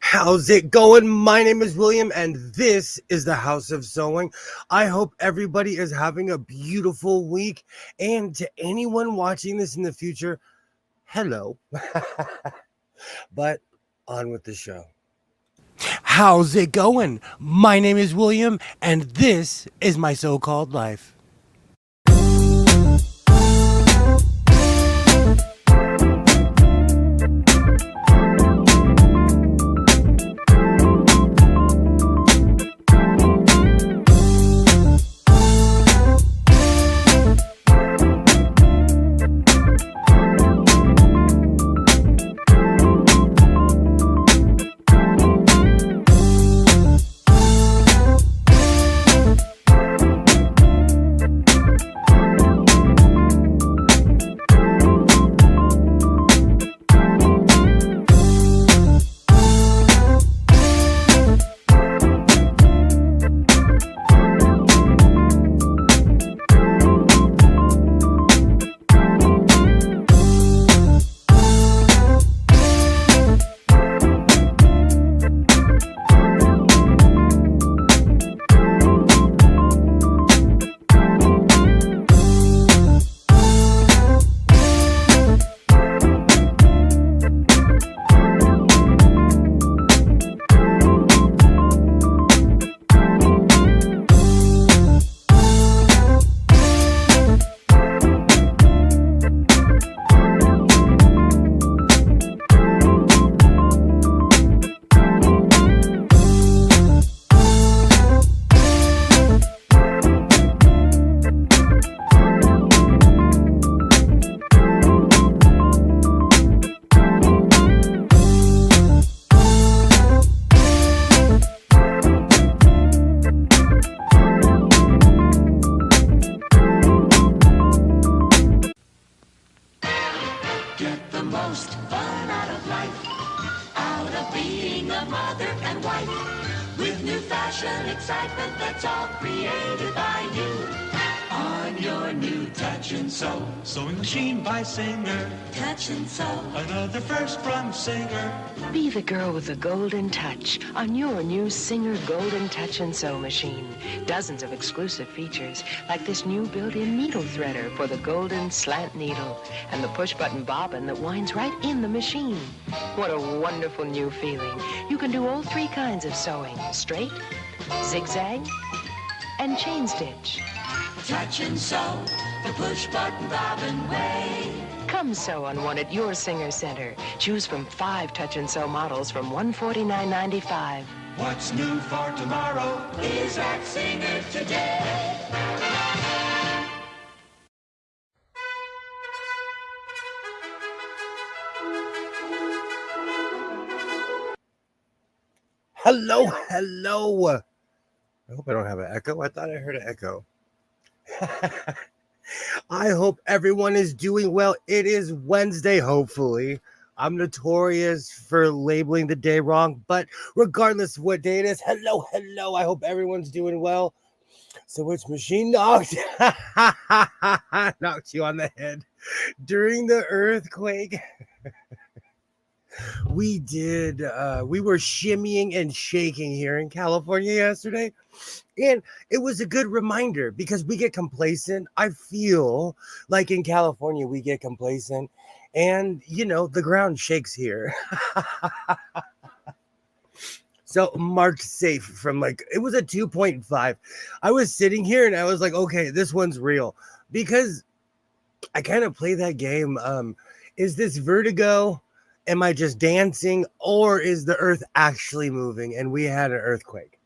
How's it going? My name is William, and this is the House of Sewing. I hope everybody is having a beautiful week. And to anyone watching this in the future, hello. But on with the show. How's it going? My name is William, and this is my so-called life. Get the most fun out of life, out of being a mother and wife, with new fashion excitement that's all created by you. On your new Touch and Sew Sewing machine by Singer. Touch and Sew. Another first from Singer. Be the girl with the golden touch on your new Singer Golden Touch and Sew machine. Dozens of exclusive features, like this new built-in needle threader for the golden slant needle, and the push-button bobbin that winds right in the machine. What a wonderful new feeling. You can do all three kinds of sewing: straight, zigzag, and chain stitch. Touch and Sew, the push-button bobbin way. Come sew on one at your Singer Center. Choose from 5 Touch and Sew models from $149.95. What's new for tomorrow Is at Singer today. Hello. I hope I don't have an echo. I thought I heard an echo. I hope everyone is doing well. It is Wednesday, hopefully. I'm notorious for labeling the day wrong, but regardless of what day it is, hello. I hope everyone's doing well. So which machine knocked you on the head during the earthquake? We were shimmying and shaking here in California yesterday. And it was a good reminder because we get complacent. I feel like in California, we get complacent and, the ground shakes here. So marked safe from it was a 2.5. I was sitting here and I was like, okay, this one's real because I kind of play that game. Is this vertigo? Am I just dancing, or is the earth actually moving? And we had an earthquake.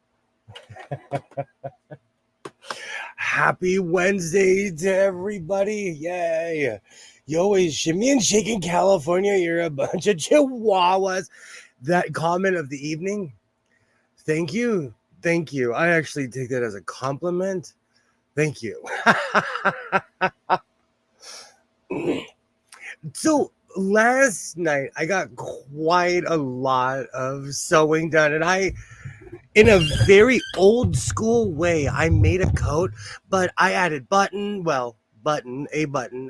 Happy Wednesday to everybody. Yay. You always shimmy and shake in California. You're a bunch of chihuahuas. That comment of the evening. Thank you. I actually take that as a compliment. Thank you. So last night I got quite a lot of sewing done, and I, in a very old school way, I made a coat, but I added a button.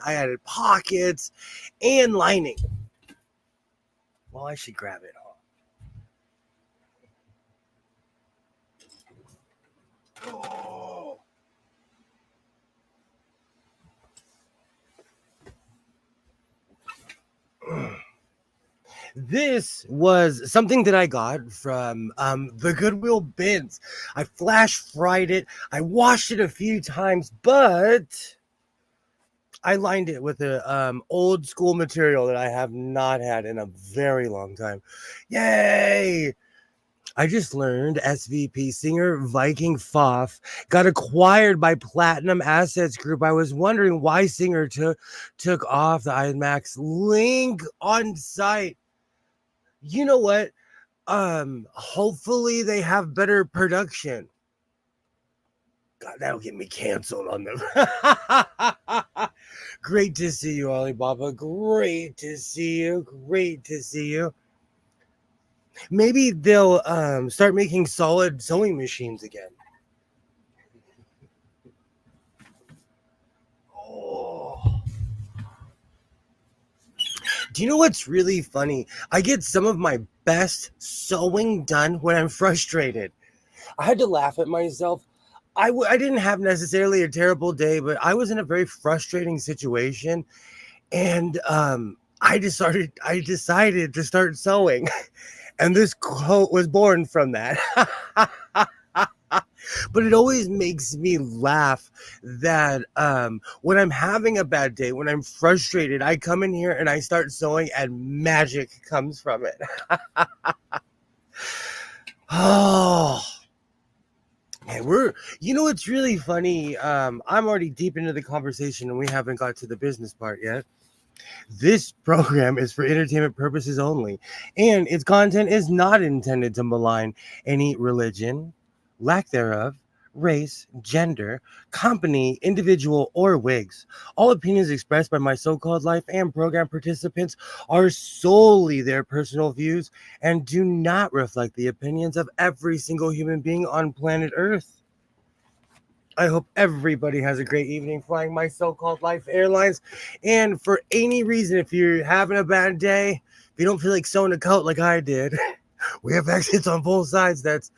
I added pockets and lining. Well, I should grab it. Oh. This was something that I got from the Goodwill bins. I flash fried it. I washed it a few times, but I lined it with a old school material that I have not had in a very long time. Yay! I just learned SVP singer Viking Foff got acquired by Platinum Assets Group. I was wondering why singer took off the IMAX link on site. You know what? Hopefully they have better production. God, that'll get me canceled on them. Great to see you, Alibaba. Great to see you. Great to see you. Maybe they'll start making solid sewing machines again. Oh. Do you know what's really funny? I get some of my best sewing done when I'm frustrated. I had to laugh at myself. I didn't have necessarily a terrible day, but I was in a very frustrating situation, and I decided to start sewing, and this quote was born from that. But it always makes me laugh that when I'm having a bad day, when I'm frustrated, I come in here and I start sewing, and magic comes from it. Oh. And it's really funny. I'm already deep into the conversation and we haven't got to the business part yet. This program is for entertainment purposes only, and its content is not intended to malign any religion, lack thereof, race, gender, company, individual, or wigs. All opinions expressed by my so-called life and program participants are solely their personal views and do not reflect the opinions of every single human being on planet Earth. I hope everybody has a great evening flying my so-called life airlines. And for any reason, if you're having a bad day, if you don't feel like sewing a coat like I did, we have exits on both sides. That's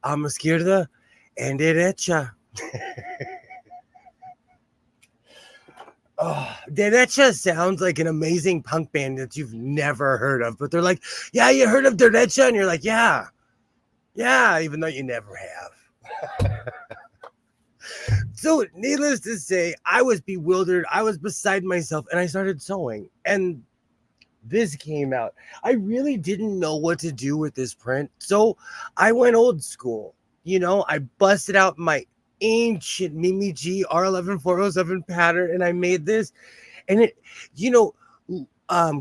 a izquierda and derecha. Oh, derecha sounds like an amazing punk band that you've never heard of, but they're like, yeah, you heard of derecha? And you're like, yeah, even though you never have. So, needless to say, I was bewildered. I was beside myself, and I started sewing. And this came out. I really didn't know what to do with this print, so I went old school. I busted out my ancient Mimi G R11407 pattern, and I made this. And it, you know,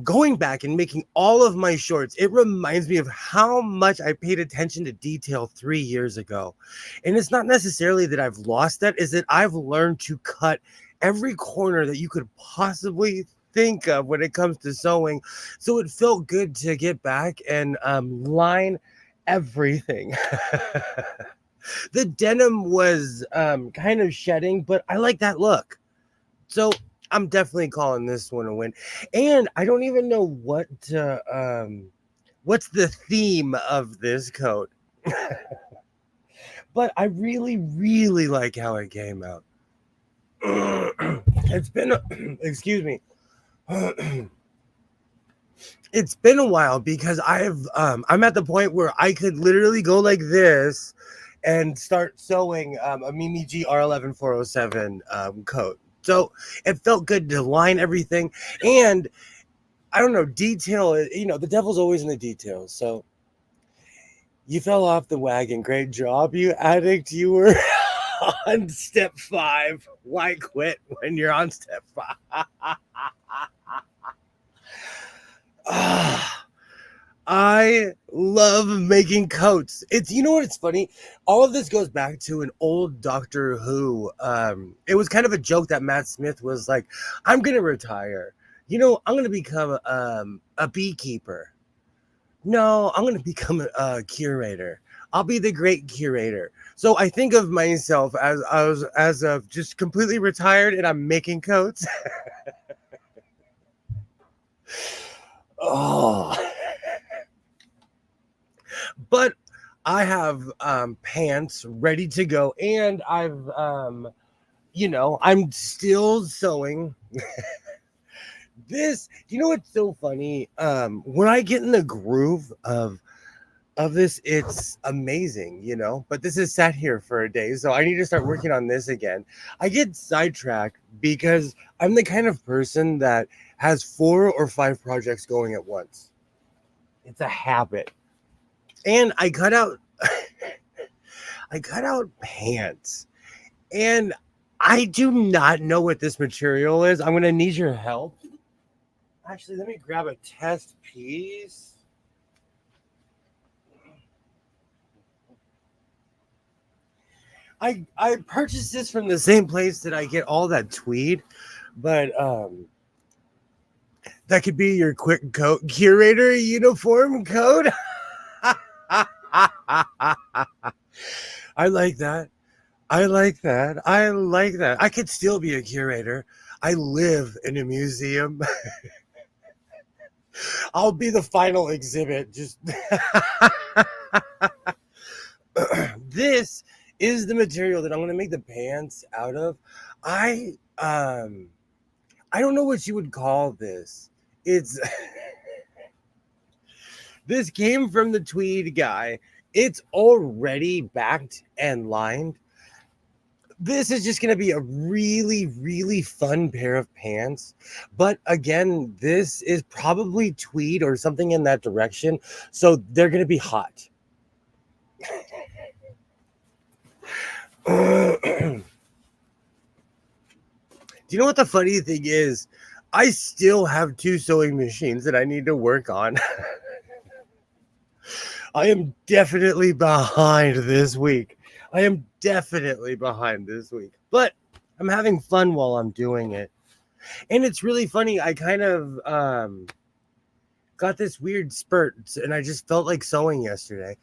going back and making all of my shorts, it reminds me of how much I paid attention to detail 3 years ago. And it's not necessarily that I've lost that, is that I've learned to cut every corner that you could possibly think of when it comes to sewing. So it felt good to get back and line everything. The denim was kind of shedding, but I like that look. So I'm definitely calling this one a win. And I don't even know what's the theme of this coat. But I really, really like how it came out. It's been excuse me. It's been a while because I'm at the point where I could literally go like this and start sewing a Mimi G R11407 coat. So it felt good to line everything. And I don't know, detail, the devil's always in the details. So you fell off the wagon. Great job, you addict. You were on step 5. Why quit when you're on step 5? I love making coats. It's funny? All of this goes back to an old Doctor Who. It was kind of a joke that Matt Smith was like, I'm going to retire. I'm going to become a beekeeper. No, I'm going to become a curator. I'll be the great curator. So I think of myself as of just completely retired, and I'm making coats. Oh. But I have pants ready to go, and I've I'm still sewing. This, what's so funny? When I get in the groove of this, it's amazing, but this is sat here for a day, so I need to start working on this again. I get sidetracked because I'm the kind of person that has 4 or 5 projects going at once. It's a habit. And I cut out pants, and I do not know what this material is. I'm going to need your help. Actually, let me grab a test piece. I purchased this from the same place that I get all that tweed, but that could be your quick coat curator uniform code. I like that. I like that. I like that. I could still be a curator. I live in a museum. I'll be the final exhibit. Just this is the material that I'm going to make the pants out of. I don't know what you would call this. It's this came from the tweed guy. It's already backed and lined. This is just going to be a really, really fun pair of pants. But again, this is probably tweed or something in that direction. So they're going to be hot. Do you know what the funny thing is? I still have 2 sewing machines that I need to work on. I am definitely behind this week. But I'm having fun while I'm doing it. And it's really funny. I kind of got this weird spurt, and I just felt like sewing yesterday.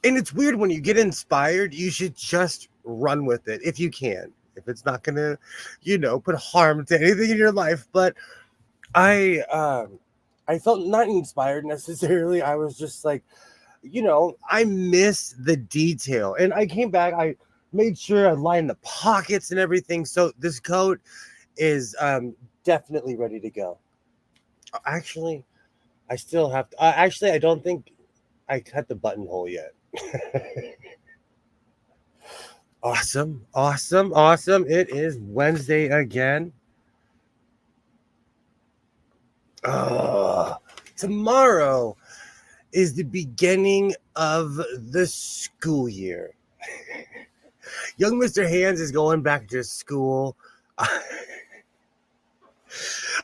And it's weird when you get inspired, you should just run with it if you can. If it's not going to, put harm to anything in your life. But I felt not inspired necessarily. I was just like, I miss the detail. And I came back, I made sure I lined the pockets and everything. So this coat is definitely ready to go. Actually, I still have to. Actually, I don't think I cut the buttonhole yet. Awesome. It is Wednesday again. Tomorrow is the beginning of the school year. Young Mr. Hands is going back to school.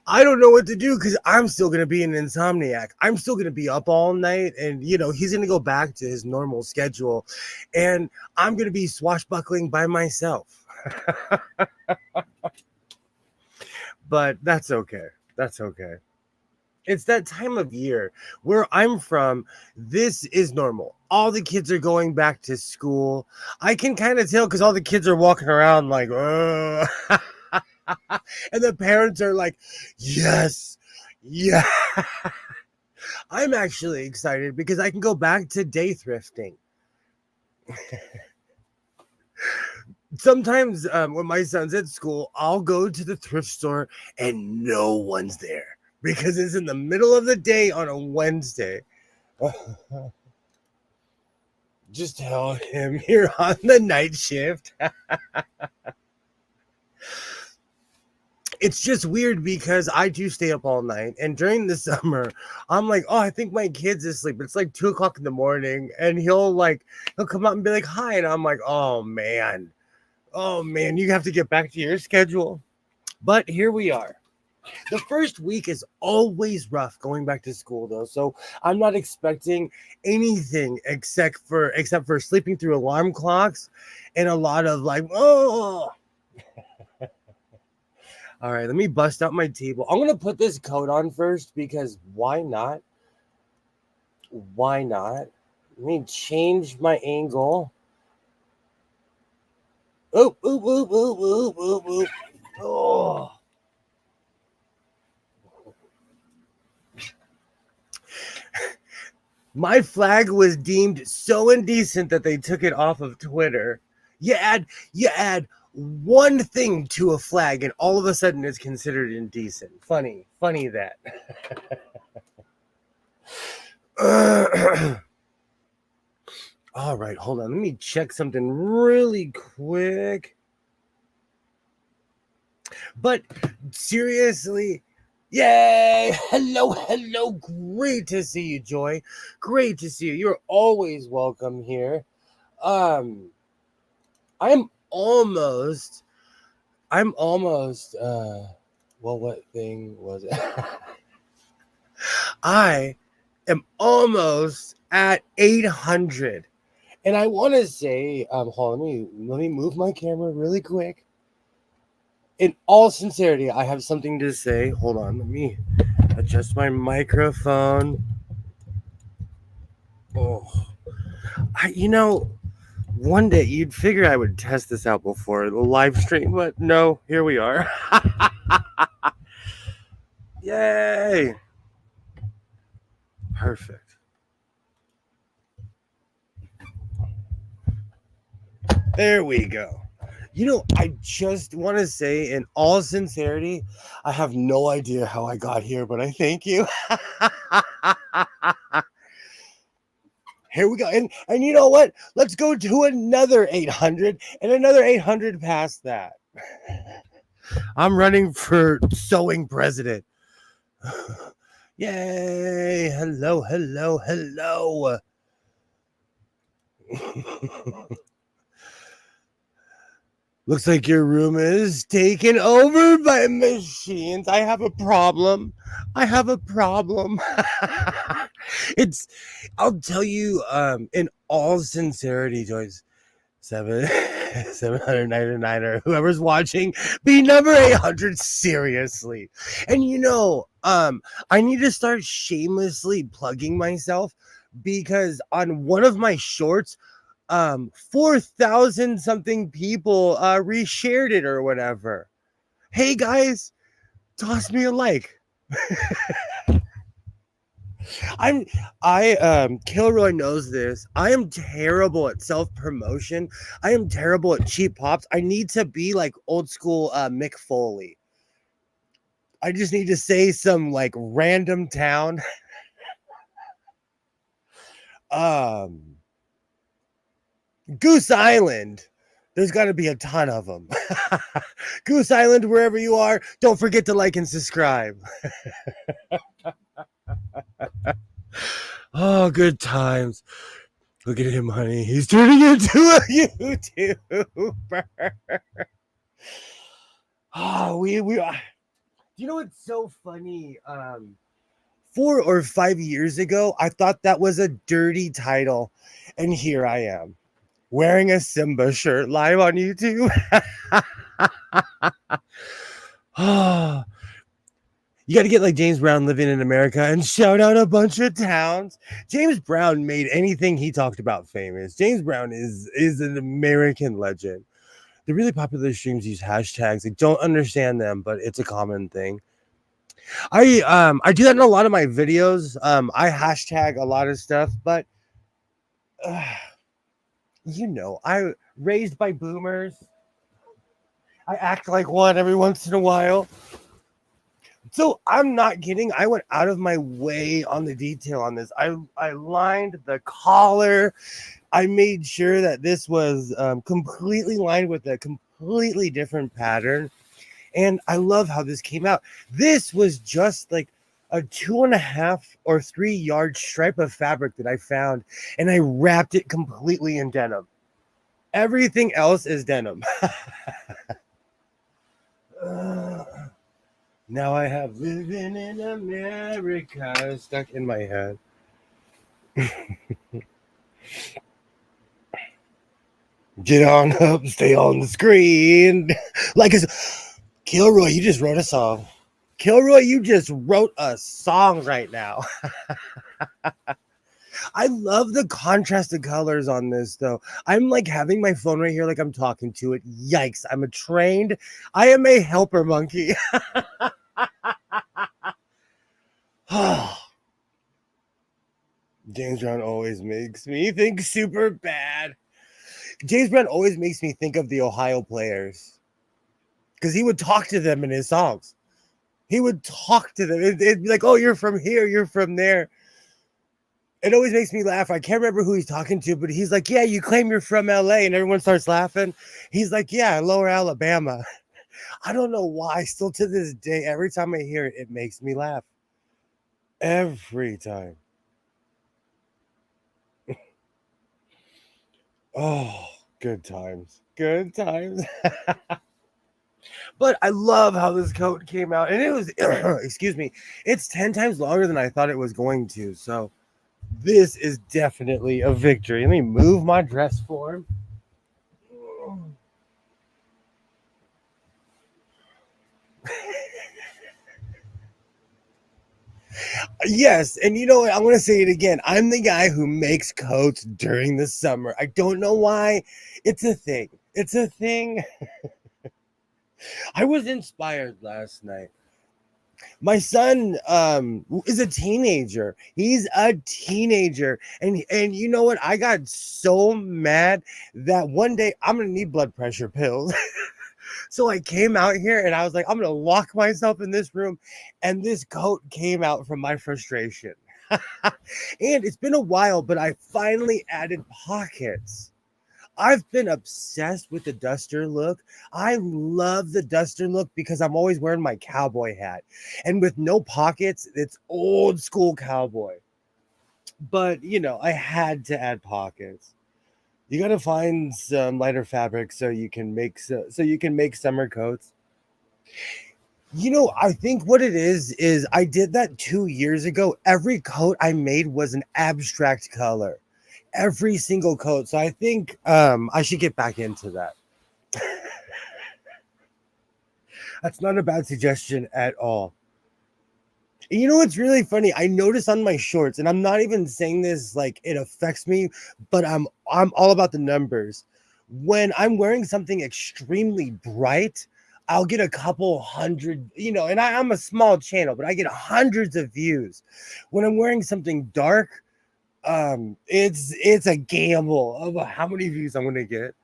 I don't know what to do because I'm still going to be an insomniac. I'm still going to be up all night, and he's going to go back to his normal schedule, and I'm going to be swashbuckling by myself. But that's okay. It's that time of year. Where I'm from, this is normal. All the kids are going back to school. I can kind of tell because all the kids are walking around like, oh. And the parents are like, yes, yeah. I'm actually excited because I can go back to day thrifting. Sometimes when my son's at school, I'll go to the thrift store and no one's there because it's in the middle of the day on a Wednesday. Just tell him you're on the night shift. It's just weird because I do stay up all night, and during the summer, I'm like, oh, I think my kid's asleep. It's like 2:00 in the morning, and he'll come out and be like, hi, and I'm like, oh man, you have to get back to your schedule. But here we are. The first week is always rough going back to school, though, so I'm not expecting anything except for sleeping through alarm clocks and a lot of oh. All right, let me bust out my table. I'm going to put this coat on first because why not? Let me change my angle. Oh, oh, oh, oh, oh, oh, oh. Oh. My flag was deemed so indecent that they took it off of Twitter. You add one thing to a flag and all of a sudden it's considered indecent. Funny that. All right, hold on. Let me check something really quick. But seriously, yay! Hello. Great to see you, Joy. Great to see you. You're always welcome here. I'm almost well, what thing was it? I am almost at 800. And I want to say, hold on, let me move my camera really quick. In all sincerity, I have something to say. Hold on, let me adjust my microphone. Oh, one day you'd figure I would test this out before the live stream, but no, here we are. Yay! Perfect. There we go. I just want to say, in all sincerity, I have no idea how I got here, but I thank you. Here we go. And you know what? Let's go to another 800 and another 800 past that. I'm running for sewing president. Yay. Hello. Looks like your room is taken over by machines. I have a problem. I'll tell you, in all sincerity, Joyce, 799 or whoever's watching, be number 800, seriously. And I need to start shamelessly plugging myself because on one of my shorts, 4,000 something people reshared it or whatever. Hey guys, toss me a like. Kilroy knows this. I am terrible at self-promotion. I am terrible at cheap pops. I need to be like old school Mick Foley. I just need to say some like random town. Goose Island. There's got to be a ton of them. Goose Island, wherever you are, don't forget to like and subscribe. Oh, good times. Look at him, honey. He's turning into a YouTuber. Oh, you know what's so funny? 4 or 5 years ago, I thought that was a dirty title. And here I am, wearing a Simba shirt live on YouTube. Oh, you got to get like James Brown living in America and shout out a bunch of towns. James Brown made anything he talked about famous. James Brown is an American legend. The really popular streams use hashtags. I don't understand them, but it's a common thing. I do that in a lot of my videos. I hashtag a lot of stuff, but I raised by boomers. I act like one every once in a while. So I'm not kidding. I went out of my way on the detail on this. I lined the collar. I made sure that this was completely lined with a completely different pattern. And I love how this came out. This was just like a 2.5 or 3 yard stripe of fabric that I found, and I wrapped it completely in denim. Everything else is denim. Now I have living in America stuck in my head. Get on up, stay on the screen. Like Kilroy, you just wrote a song. Kilroy, you just wrote a song right now. I love the contrasted colors on this though. I'm like having my phone right here like I'm talking to it. Yikes. I am a helper monkey. James Brown always makes me think super bad. James Brown always makes me think of the Ohio players because he would talk to them in his songs. He would talk to them. It'd be like, oh, you're from here, you're from there. It always makes me laugh. I can't remember who he's talking to, but he's like, yeah, you claim you're from LA, and everyone starts laughing. He's like, yeah, Lower Alabama. I don't know why. Still to this day, every time I hear it, it makes me laugh. Every time. Oh, good times. Good times. But I love how this coat came out. And it was, excuse me, it's 10 times longer than I thought it was going to. So this is definitely a victory. Let me move my dress form. Yes, and you know what? I'm going to say it again. I'm the guy who makes coats during the summer. I don't know why. It's a thing. It's a thing. I was inspired last night. My son is a teenager. He's a teenager. And you know what? I got so mad that one day I'm going to need blood pressure pills. So I came out here and I was like, I'm going to lock myself in this room. And this coat came out from my frustration. And it's been a while, but I finally added pockets. I've been obsessed with the duster look. I love the duster look because I'm always wearing my cowboy hat. And with no pockets, it's old school cowboy. But, you know, I had to add pockets. You got to find some lighter fabric so you can make summer coats. You know, I think what it is I did that 2 years ago. Every coat I made was an abstract color. Every single coat. So I think I should get back into that. That's not a bad suggestion at all. You know what's really funny? I noticed on my shorts, and I'm not even saying this like it affects me, but I'm all about the numbers. When I'm wearing something extremely bright, I'll get a couple hundred, you know, and I'm a small channel, but I get hundreds of views. When I'm wearing something dark, it's a gamble of how many views I'm gonna get.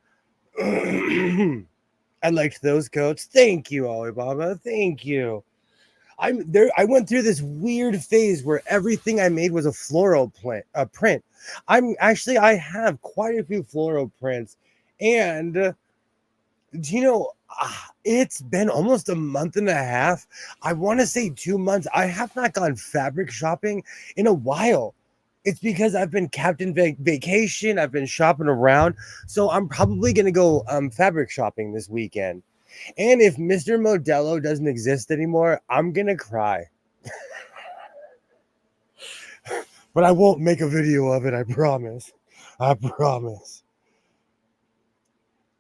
I liked those coats. Thank you, Alibaba. Thank you. I'm there. I went through this weird phase where everything I made was a floral print. I have quite a few floral prints, and you know, it's been almost a month and a half. I want to say 2 months. I have not gone fabric shopping in a while. It's because I've been captain vacation. I've been shopping around, so I'm probably gonna go fabric shopping this weekend. And if Mr. Modelo doesn't exist anymore, I'm gonna cry. But I won't make a video of it, I promise. I promise.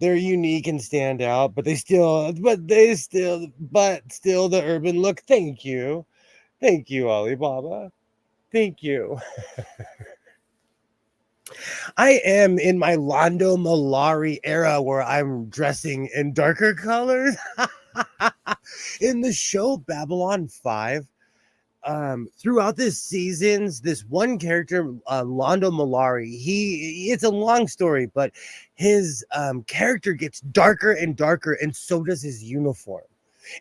They're unique and stand out, but still the urban look. Thank you. Thank you, Alibaba. Thank you. I am in my Londo Malari era where I'm dressing in darker colors. In the show Babylon 5, throughout this seasons, this one character, Londo Malari, it's a long story, but his character gets darker and darker, and so does his uniform.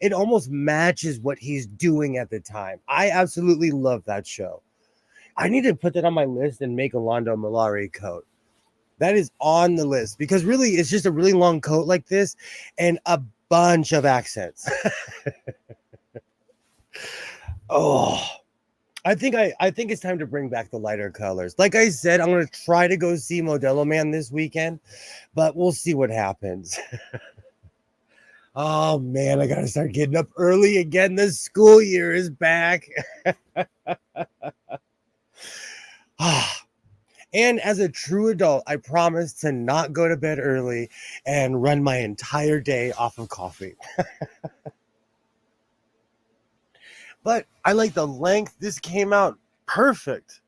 It almost matches what he's doing at the time. I absolutely love that show. I need to put that on my list and make a Londo Malari coat. That is on the list because really it's just a really long coat like this and a bunch of accents. Oh, I think it's time to bring back the lighter colors. Like I said, I'm gonna try to go see Modelo Man this weekend, but we'll see what happens. Oh man, I gotta start getting up early again. The school year is back. And as a true adult, I promise to not go to bed early and run my entire day off of coffee. But I like the length. This came out perfect.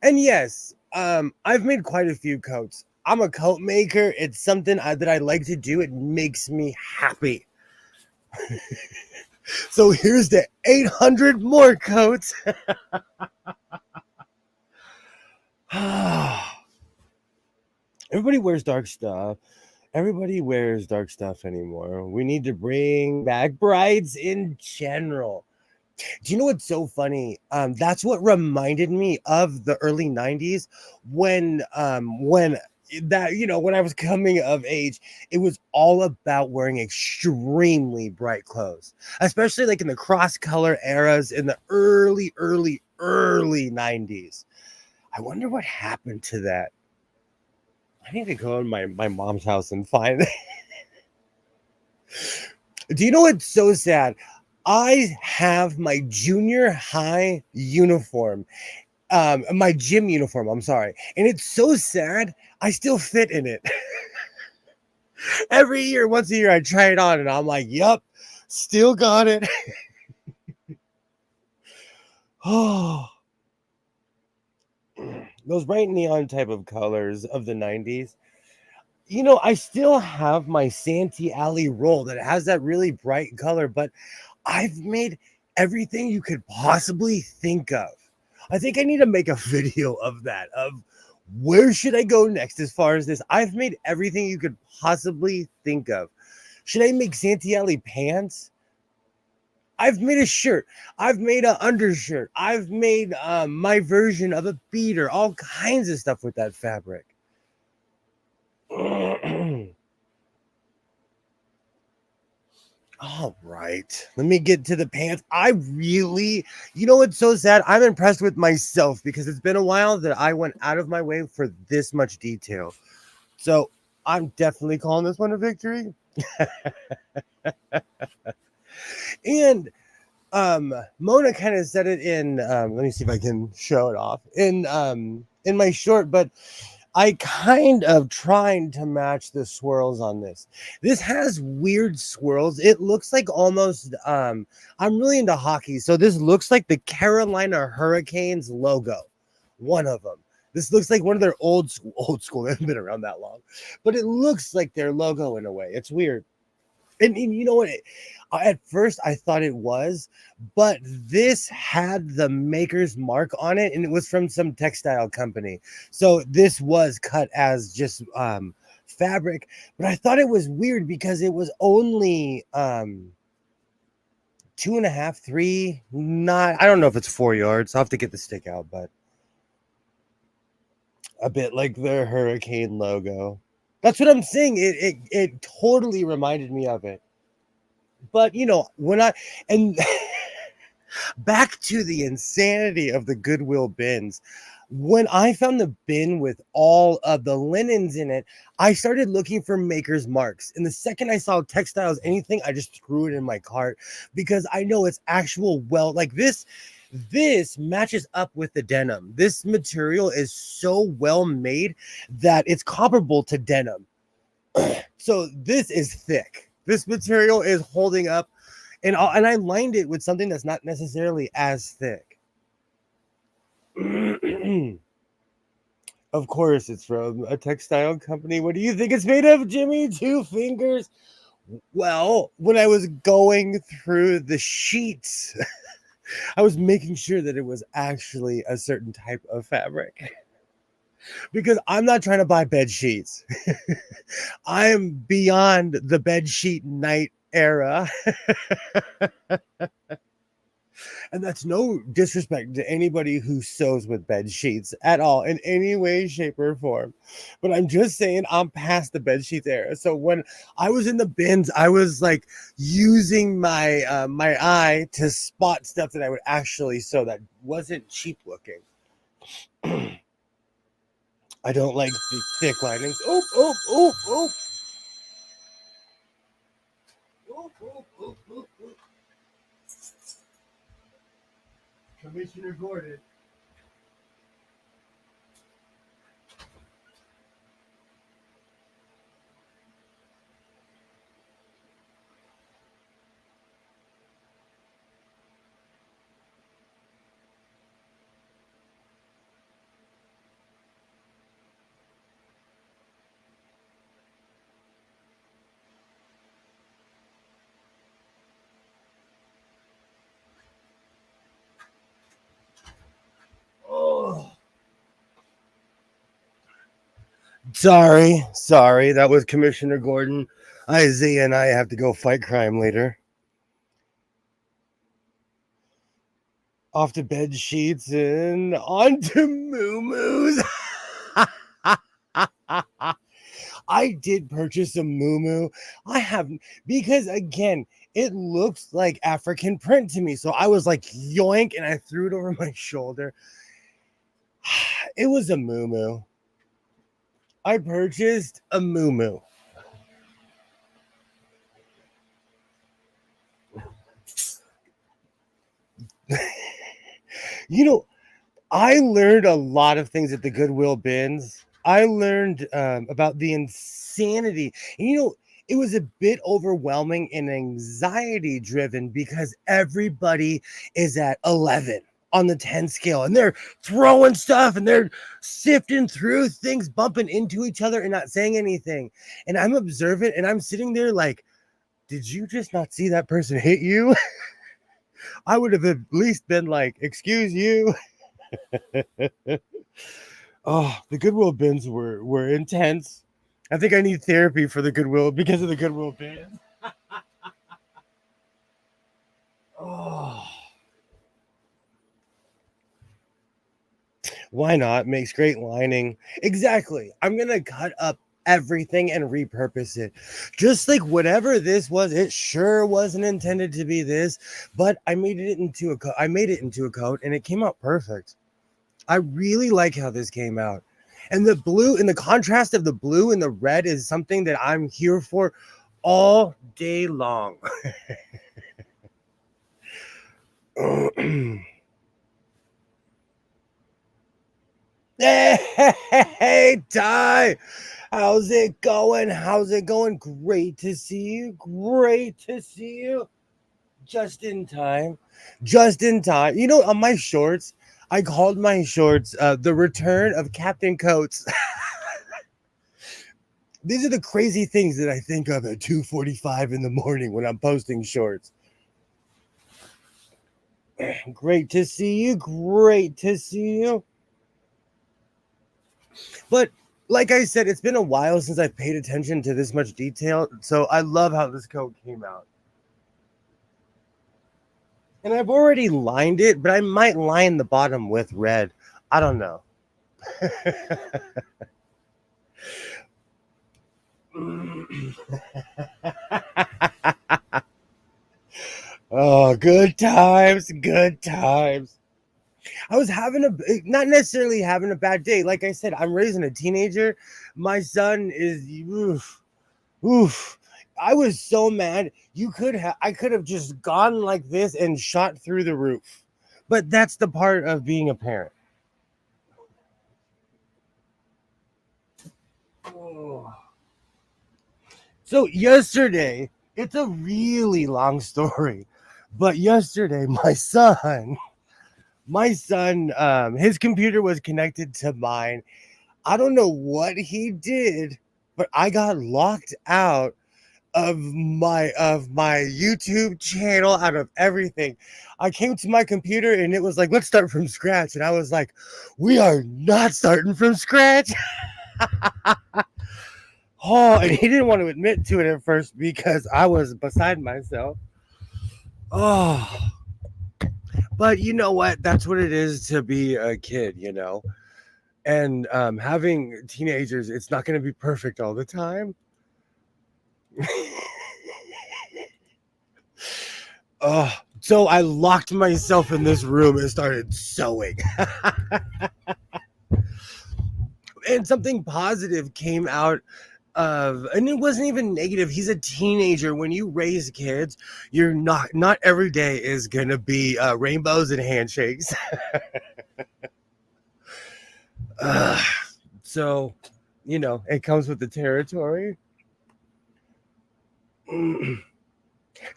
And yes, I've made quite a few coats. I'm a coat maker. It's something that I like to do. It makes me happy. So here's the 800 more coats. Everybody wears dark stuff. Everybody wears dark stuff anymore. We need to bring back brides in general. Do you know what's so funny? That's what reminded me of the early 90s when that when I was coming of age, it was all about wearing extremely bright clothes, especially like in the cross color eras in the early 90s. I wonder what happened to that. I need to go in my mom's house and find it. Do you know what's so sad? I have my junior high uniform, my gym uniform, I'm sorry. And it's so sad. I still fit in it. Every year, once a year, I try it on and I'm like, yup, still got it. Oh, those bright neon type of colors of the 90s. I still have my Santee Alley roll that has that really bright color, but I've made everything you could possibly think of. I think I need to make a video of that, of where should I go next as far as this. I've made everything you could possibly think of. Should I make Santee Alley pants? I've made a shirt. I've made an undershirt. I've made my version of a beater, all kinds of stuff with that fabric. All right, let me get to the pants. What's so sad? I'm impressed with myself because it's been a while that I went out of my way for this much detail. So I'm definitely calling this one a victory. And Mona kind of said it in let me see if I can show it off in my short, but I kind of trying to match the swirls on this. This has weird swirls. It looks like almost I'm really into hockey, so this looks like the Carolina Hurricanes logo. One of them. This looks like one of their old school. They haven't been around that long, but it looks like their logo in a way. It's weird. And you know what? At first, I thought it was, but this had the maker's mark on it, and it was from some textile company. So this was cut as just fabric. But I thought it was weird because it was only 2.5, 3, not. I don't know if it's 4 yards. I'll have to get the stick out, but a bit like the hurricane logo. That's what I'm saying. It totally reminded me of it. But when I and back to the insanity of the Goodwill bins. When I found the bin with all of the linens in it, I started looking for maker's marks. And the second I saw textiles, anything, I just threw it in my cart because I know it's actual like this. This matches up with the denim. This material is so well made that it's comparable to denim. So this is thick. This material is holding up, and I lined it with something that's not necessarily as thick. Of course, it's from a textile company. What do you think it's made of, Jimmy? 2 fingers? Well, when I was going through the sheets, I was making sure that it was actually a certain type of fabric. Because I'm not trying to buy bed sheets. I am beyond the bed sheet night era. And that's no disrespect to anybody who sews with bed sheets at all in any way, shape, or form. But I'm just saying I'm past the bed sheets era. So when I was in the bins, I was like using my eye to spot stuff that I would actually sew that wasn't cheap looking. I don't like the thick linings. Oh, oh, oh, oh. Oh, oh, oh, oh, oh. Commissioner Gordon. Sorry. That was Commissioner Gordon. Isaiah and I have to go fight crime later. Off to bed sheets and onto moo-moos. I did purchase a moo. I have, because again, it looks like African print to me. So I was like, yoink, and I threw it over my shoulder. It was a moo. I purchased a moo. You know, I learned a lot of things at the Goodwill bins. I learned about the insanity. And, it was a bit overwhelming and anxiety driven because everybody is at 11 on the 10 scale and they're throwing stuff and they're sifting through things, bumping into each other and not saying anything. And I'm observant and I'm sitting there like, did you just not see that person hit you? I would have at least been like, excuse you. Oh, the Goodwill bins were intense. I think I need therapy for the Goodwill because of the Goodwill bins. Oh, why not? Makes great lining. Exactly. I'm gonna cut up everything and repurpose it. Just like whatever this was, it sure wasn't intended to be this, but I made it into a coat. I made it into a coat, and it came out perfect. I really like how this came out. And the blue and the contrast of the blue and the red is something that I'm here for all day long. Hey, Ty. How's it going? Great to see you. Just in time. On my shorts, I called my shorts the return of Captain Coates. These are the crazy things that I think of at 2:45 in the morning when I'm posting shorts. Great to see you. But like I said, it's been a while since I've paid attention to this much detail. So I love how this coat came out. And I've already lined it, but I might line the bottom with red. I don't know. Oh, good times. I was not necessarily having a bad day. Like I said, I'm raising a teenager. My son is, oof. I was so mad. I could have just gone like this and shot through the roof. But that's the part of being a parent. Oh. So yesterday, it's a really long story, but yesterday, my son, his computer was connected to mine. I don't know what he did, but I got locked out of my YouTube channel, out of everything. I came to my computer and it was like, let's start from scratch. And I was like, we are not starting from scratch. Oh, and he didn't want to admit to it at first because I was beside myself. Oh, but you know what? That's what it is to be a kid, And having teenagers, it's not going to be perfect all the time. Oh, so I locked myself in this room and started sewing. And something positive came out and it wasn't even negative. He's a teenager. When you raise kids, you're not every day is gonna be rainbows and handshakes. So it comes with the territory. Do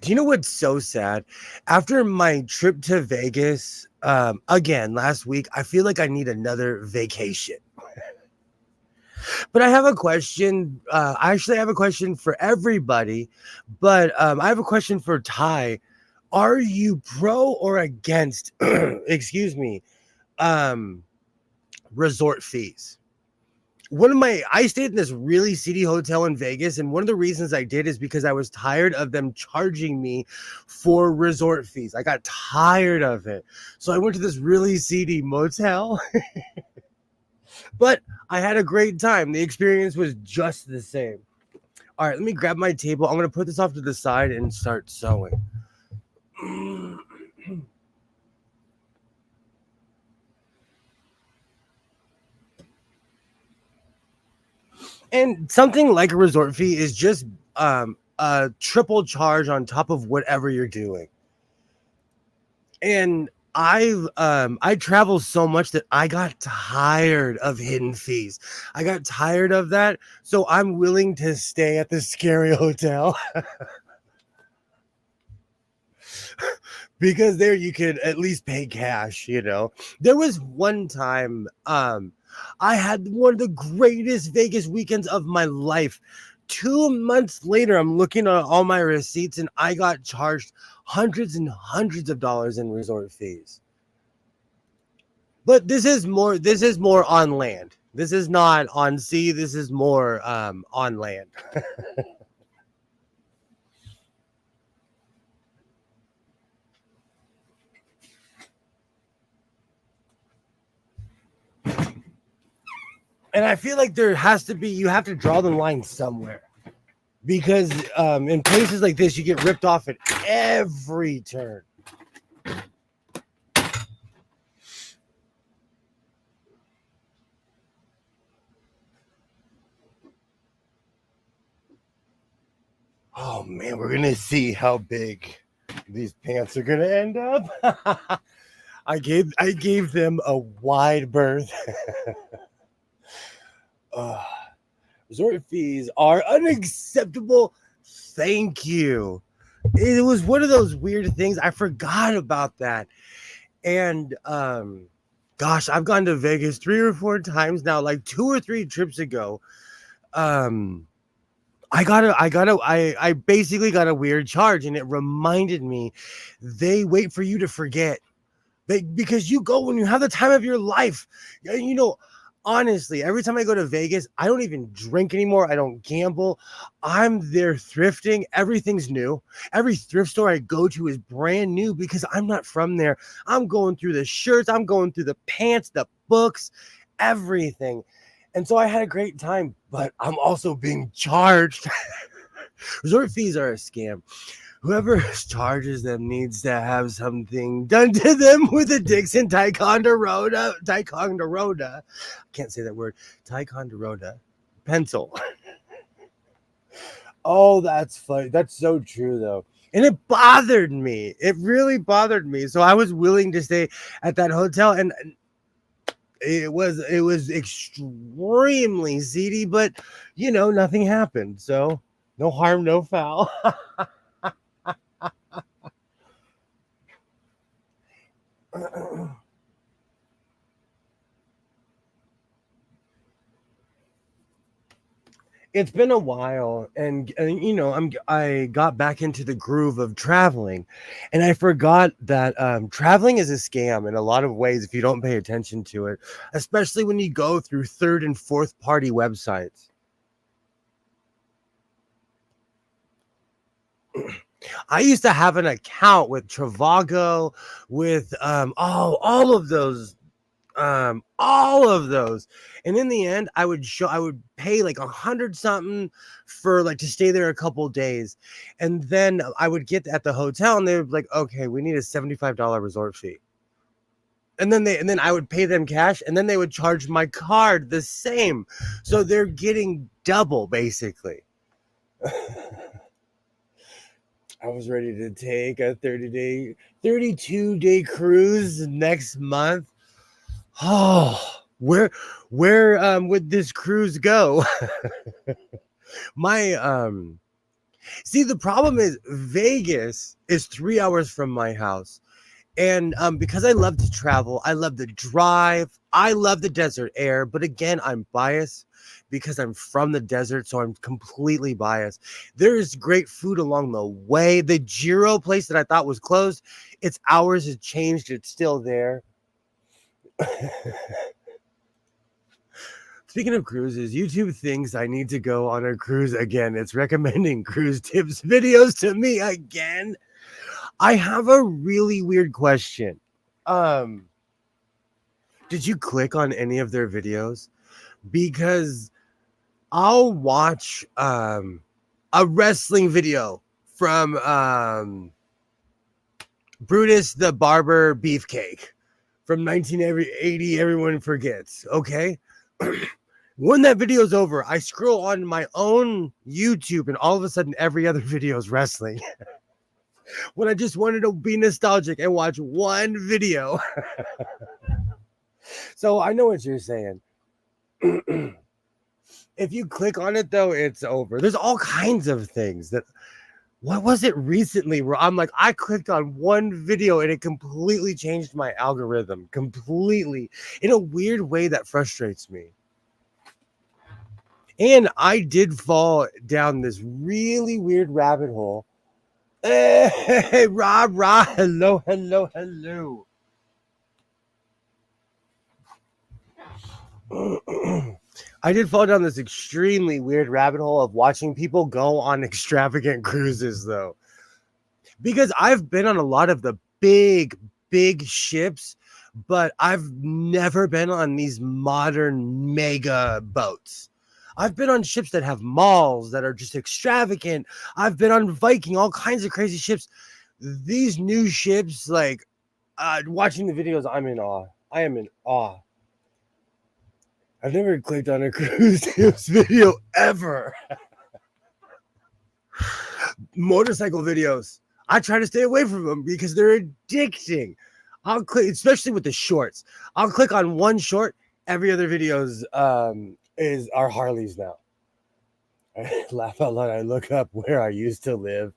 you know what's so sad? After my trip to Vegas again last week, I feel like I need another vacation. But I have a question. I actually have a question for everybody, but I have a question for Ty. Are you pro or against, excuse me, resort fees? I stayed in this really seedy hotel in Vegas, and one of the reasons I did is because I was tired of them charging me for resort fees. I got tired of it. So I went to this really seedy motel, but I had a great time. The experience was just the same. All right, let me grab my table. I'm going to put this off to the side and start sewing. And something like a resort fee is just a triple charge on top of whatever you're doing. And I travel so much that I got tired of hidden fees. I got tired of that, so I'm willing to stay at the scary hotel because there you could at least pay cash, you know. There was one time I had one of the greatest Vegas weekends of my life. 2 months later, I'm looking at all my receipts and I got charged hundreds and hundreds of dollars in resort fees. But this is more on land. This is not on sea. This is more on land. And I feel like you have to draw the line somewhere. Because in places like this, you get ripped off at every turn. Oh man, we're gonna see how big these pants are gonna end up. I gave them a wide berth. Resort fees are unacceptable. Thank you. It was one of those weird things. I forgot about that. And gosh, I've gone to Vegas 3 or 4 times now, like 2 or 3 trips ago. I basically got a weird charge, and it reminded me they wait for you to forget. Because you go when you have the time of your life. You know, honestly, every time I go to Vegas, I don't even drink anymore. I don't gamble. I'm there thrifting. Everything's new. Every thrift store I go to is brand new because I'm not from there. I'm going through the shirts. I'm going through the pants, the books, everything. And so I had a great time, but I'm also being charged. Resort fees are a scam. Whoever charges them needs to have something done to them with a Dixon Ticonderoga. I can't say that word. Ticonderoga pencil. Oh, that's funny. That's so true, though. And it bothered me. It really bothered me. So I was willing to stay at that hotel, and it was extremely seedy, but you know, nothing happened. So no harm, no foul. It's been a while, and you know, I got back into the groove of traveling, and I forgot that traveling is a scam in a lot of ways if you don't pay attention to it, especially when you go through third and fourth party websites. I used to have an account with Trivago, with all of those, and in the end I would pay like 100 something for like to stay there a couple days, and then I would get at the hotel and they would be like, okay, we need a $75 resort fee, and then I would pay them cash, and then they would charge my card the same, so they're getting double basically. I was ready to take a 32-day cruise next month. Oh, where would this cruise go? My See, the problem is Vegas is 3 hours from my house. And because I love to travel, I love to drive, I love the desert air, but again, I'm biased because I'm from the desert, so I'm completely biased. There is great food along the way. The Giro place that I thought was closed, its hours has changed, it's still there. Speaking of cruises, YouTube thinks I need to go on a cruise again. It's recommending cruise tips videos to me again. I have a really weird question. Did you click on any of their videos? Because I'll watch a wrestling video from Brutus the Barber Beefcake from 1980. Everyone forgets, okay? When that video's over, I scroll on my own YouTube and all of a sudden every other video is wrestling. When I just wanted to be nostalgic and watch one video. So I know what you're saying. If you click on it though, it's over. There's all kinds of things that, what was it recently where I'm like, I clicked on one video and it completely changed my algorithm completely in a weird way that frustrates me. And I did fall down this really weird rabbit hole. Hey, Rob, hello, hello, hello. I did fall down this extremely weird rabbit hole of watching people go on extravagant cruises, though. Because I've been on a lot of the big ships, but I've never been on these modern mega boats. I've been on ships that have malls that are just extravagant. I've been on Viking, all kinds of crazy ships. These new ships, like watching the videos, I'm in awe. I am in awe. I've never clicked on a cruise tips video ever. Motorcycle videos, I try to stay away from them because they're addicting. I'll click, especially with the shorts. I'll click on one short. Every other videos are Harleys now. I laugh out loud. I look up where I used to live,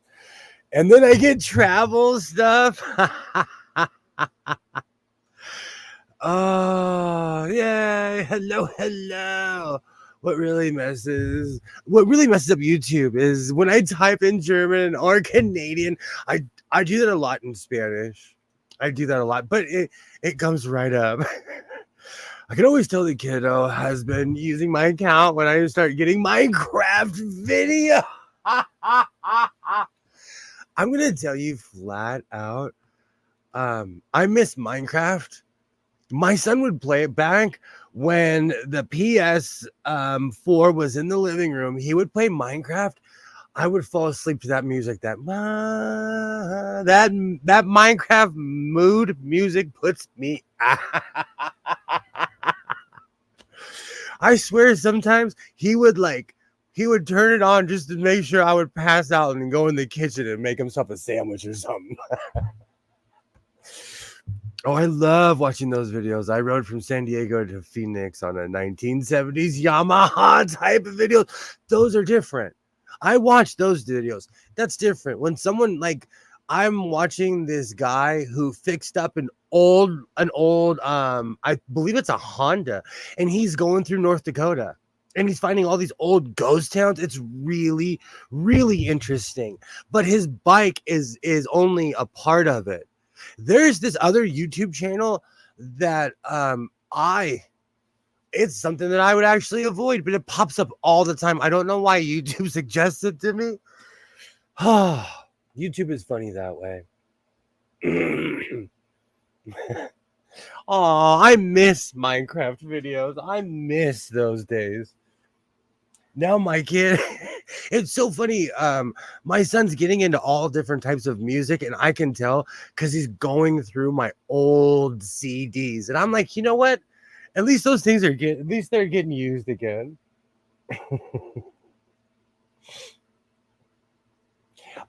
and then I get travel stuff. Oh, yay. Hello, hello. What really messes up YouTube is when I type in German or Canadian. I do that a lot in Spanish. I do that a lot, but it comes right up. I can always tell the kiddo has been using my account when I start getting Minecraft video. I'm gonna tell you flat out. I miss Minecraft. My son would play it back when the PS4 was in the living room. He would play Minecraft. I would fall asleep to that music. That Minecraft mood music puts me. I swear, sometimes he would turn it on just to make sure I would pass out and go in the kitchen and make himself a sandwich or something. Oh, I love watching those videos. I rode from San Diego to Phoenix on a 1970s Yamaha type of video. Those are different. I watch those videos. That's different. When someone I'm watching this guy who fixed up an old, I believe it's a Honda, and he's going through North Dakota and he's finding all these old ghost towns. It's really, really interesting. But his bike is only a part of it. There's this other YouTube channel that it's something that I would actually avoid, but it pops up all the time. I don't know why YouTube suggests it to me. YouTube is funny that way. Oh, I miss Minecraft videos. I miss those days. Now my kid, it's so funny. My son's getting into all different types of music, and I can tell because he's going through my old CDs, and I'm like, you know what? At least those things they're getting used again.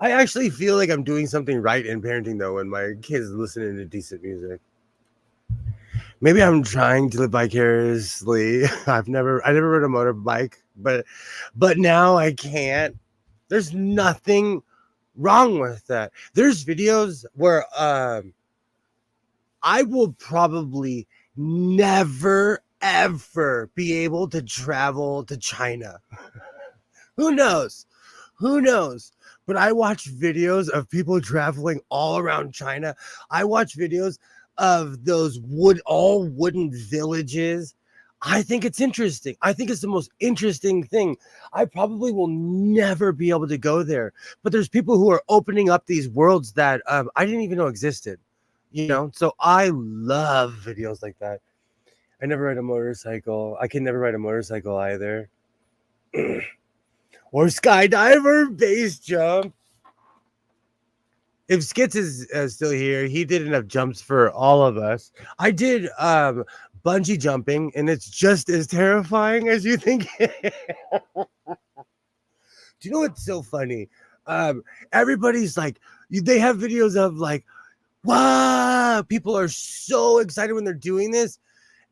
I actually feel like I'm doing something right in parenting though when my kids listening to decent music. Maybe I'm trying to live vicariously. I never rode a motorbike, but now I can't. There's nothing wrong with that. There's videos where I will probably never ever be able to travel to China. Who knows? But I watch videos of people traveling all around China. I watch videos of those wooden villages. I think it's interesting. I think it's the most interesting thing. I probably will never be able to go there, but there's people who are opening up these worlds that I didn't even know existed. You know, so I love videos like that. I never ride a motorcycle. I can never ride a motorcycle either. Or skydive or base jump. If Skits is still here, he did enough jumps for all of us. I did bungee jumping, and it's just as terrifying as you think. Do you know what's so funny? Everybody's like, they have videos of like, wow, people are so excited when they're doing this.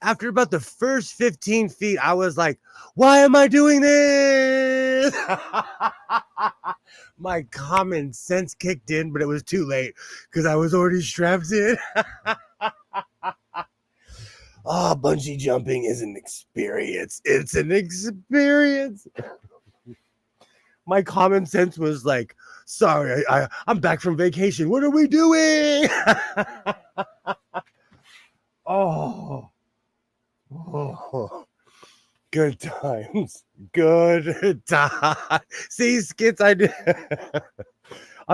After about the first 15 feet, I was like, why am I doing this? My common sense kicked in, but it was too late because I was already strapped in. Oh, bungee jumping is an experience. It's an experience. My common sense was like, sorry, I'm back from vacation. What are we doing? Oh. Oh, good times. Good times. See, Skits, I did.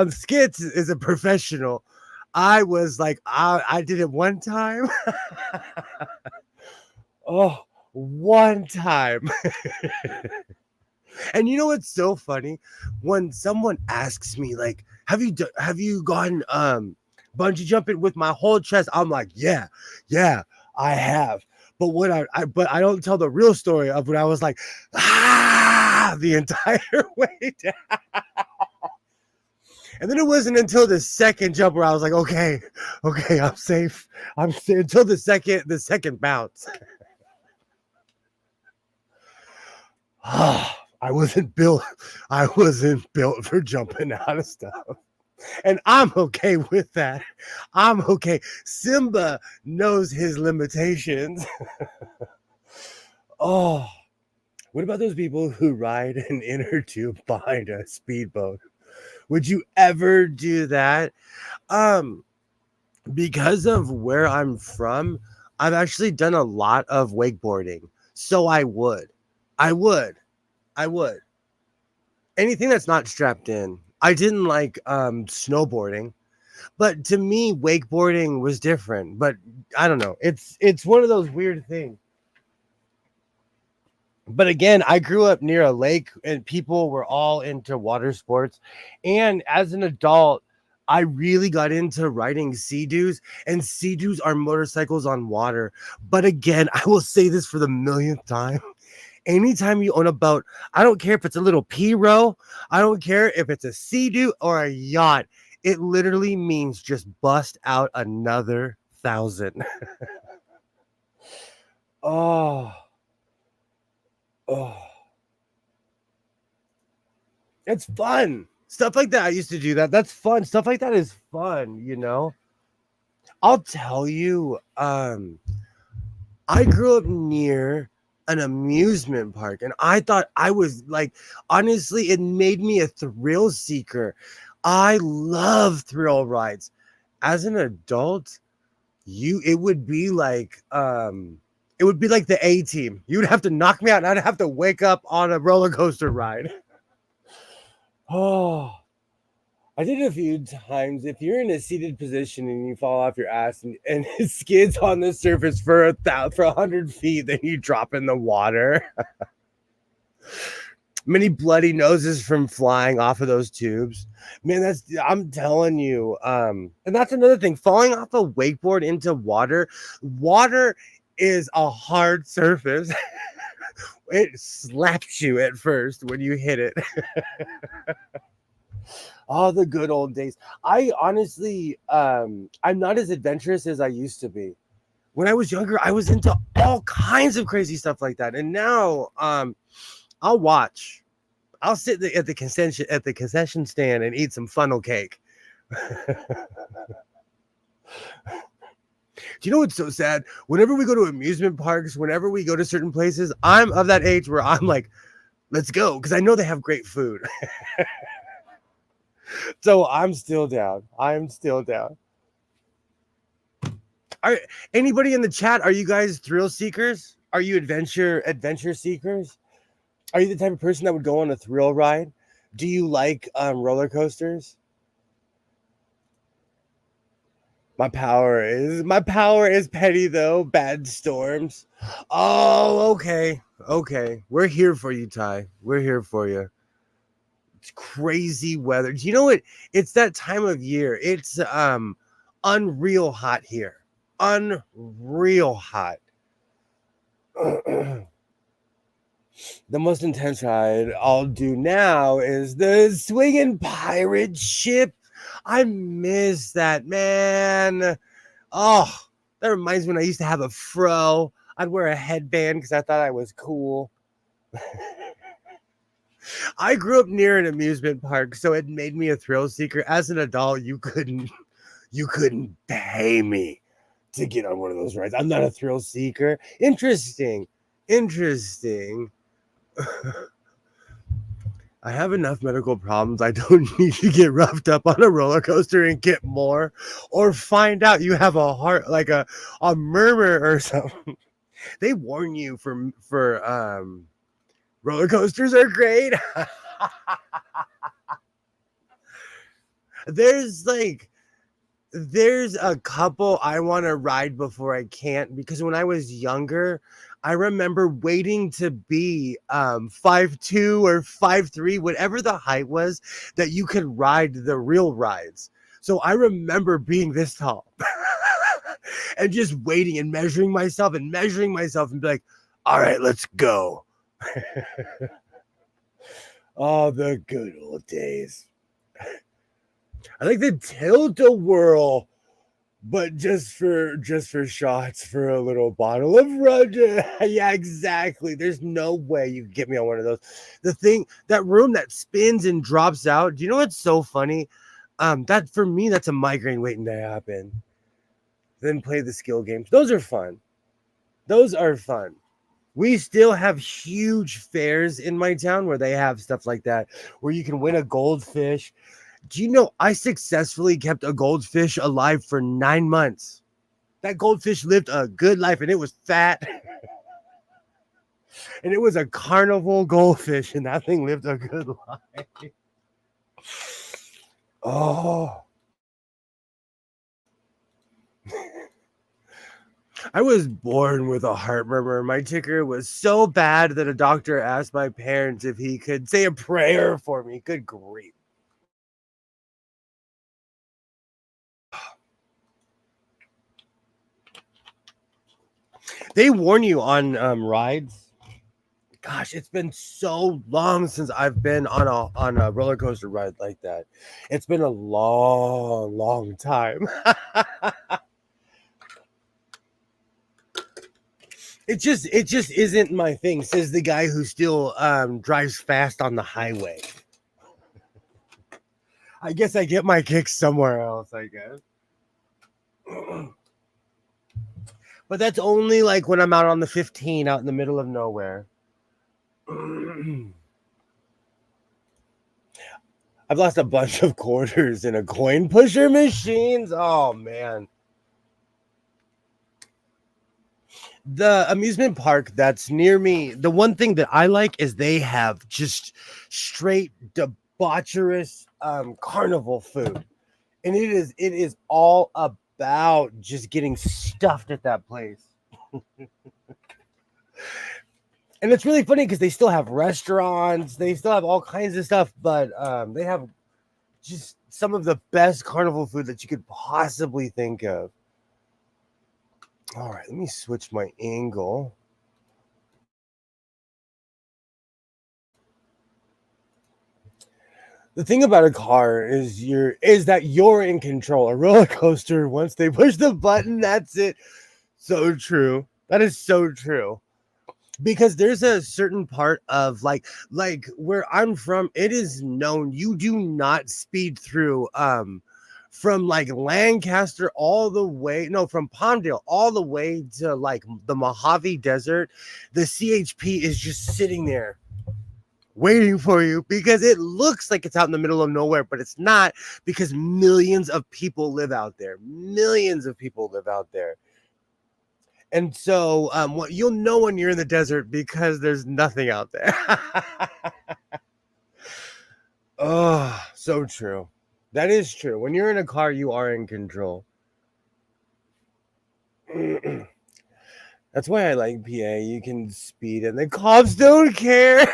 Skits is a professional. I was like, I did it one time. Oh, one time. And you know what's so funny? When someone asks me, like, have you gone bungee jumping with my whole chest? I'm like, yeah, I have. But what but I don't tell the real story of when I was like, the entire way down. And then it wasn't until the second jump where I was like, okay, I'm safe. I'm safe until the second bounce. I wasn't built for jumping out of stuff. And I'm okay with that. I'm okay. Simba knows his limitations. Oh, what about those people who ride an inner tube behind a speedboat? Would you ever do that? Because of where I'm from, I've actually done a lot of wakeboarding. So I would. Anything that's not strapped in. I didn't like snowboarding, but to me, wakeboarding was different. But I don't know. It's one of those weird things. But again, I grew up near a lake and people were all into water sports. And as an adult, I really got into riding Sea-Doos, and Sea-Doos are motorcycles on water. But again, I will say this for the millionth time. Anytime you own a boat, I don't care if it's a little P-row, I don't care if it's a Sea-Doo or a yacht. It literally means just bust out another 1,000. Oh. It's fun. Stuff like that. I used to do that. That's fun. Stuff like that is fun, you know. I'll tell you, I grew up near an amusement park, and I thought I was like, honestly, it made me a thrill seeker. I love thrill rides. As an adult, it would be like the A-Team. You would have to knock me out, and I'd have to wake up on a roller coaster ride. Oh, I did it a few times. If you're in a seated position and you fall off your ass and it skids on the surface for 100 feet, then you drop in the water. Many bloody noses from flying off of those tubes. Man, I'm telling you. And that's another thing. Falling off a wakeboard into water is a hard surface. It slaps you at first when you hit it. Oh, the good old days. I honestly, I'm not as adventurous as I used to be. When I was younger, I was into all kinds of crazy stuff like that. And now, I'll watch. I'll sit at the concession stand and eat some funnel cake. Do you know what's so sad? Whenever we go to amusement parks, whenever we go to certain places, I'm of that age where I'm like, let's go, because I know they have great food. So I'm still down. Anybody in the chat, are you guys thrill seekers? Are you adventure seekers? Are you the type of person that would go on a thrill ride? Do you like roller coasters? My power is petty though. Bad storms. Oh, okay. Okay. We're here for you, Ty. We're here for you. It's crazy weather. Do you know what? It's that time of year. It's unreal hot here. Unreal hot. The most intense ride I'll do now is the swinging pirate ship. I miss that, man. Oh, that reminds me when I used to have a fro. I'd wear a headband because I thought I was cool. I grew up near an amusement park, so it made me a thrill seeker. As an adult, you couldn't pay me to get on one of those rides. I'm not a thrill seeker. Interesting. Interesting. I have enough medical problems. I don't need to get roughed up on a roller coaster and get more or find out you have a heart like a murmur or something. They warn you for roller coasters are great. there's like there's a couple I want to ride before I can't because when I was younger, I remember waiting to be 5'2" or 5'3", whatever the height was, that you could ride the real rides. So I remember being this tall and just waiting and measuring myself and be like, all right, let's go. Oh, the good old days. I like the tilt-a-whirl, but just for shots for a little bottle of rum. Yeah, exactly. There's no way you can get me on one of those. That room that spins and drops out. Do you know what's so funny? That for me, that's a migraine waiting to happen. Then play the skill games. Those are fun. Those are fun. We still have huge fairs in my town where they have stuff like that, where you can win a goldfish. Do you know I successfully kept a goldfish alive for 9 months? That goldfish lived a good life and it was fat. And it was a carnival goldfish and that thing lived a good life. Oh. I was born with a heart murmur. My ticker was so bad that a doctor asked my parents if he could say a prayer for me. Good grief. They warn you on rides. Gosh, it's been so long since I've been on a roller coaster ride like that. It's been a long time. It just isn't my thing, says the guy who still drives fast on the highway. I guess I get my kicks somewhere else, I guess. But that's only like when I'm out on the 15 out in the middle of nowhere. I've lost a bunch of quarters in a coin pusher machines. Oh man. The amusement park that's near me, the one thing that I like is they have just straight debaucherous carnival food. And it is all about just getting stuffed at that place. And it's really funny because they still have restaurants, they still have all kinds of stuff, but they have just some of the best carnival food that you could possibly think of. All right, let me switch my angle. The thing about a car is that you're in control. A roller coaster, once they push the button, that's it. So true. That is so true. Because there's a certain part of like where I'm from, it is known you do not speed through from like Lancaster all the way, no, from Palmdale all the way to like the Mojave Desert. The CHP is just sitting there waiting for you because it looks like it's out in the middle of nowhere, but it's not, because millions of people live out there. Millions of people live out there. And so what you'll know when you're in the desert because there's nothing out there. Oh, so true. That is true. When you're in a car, you are in control. That's why I like PA. You can speed and the cops don't care.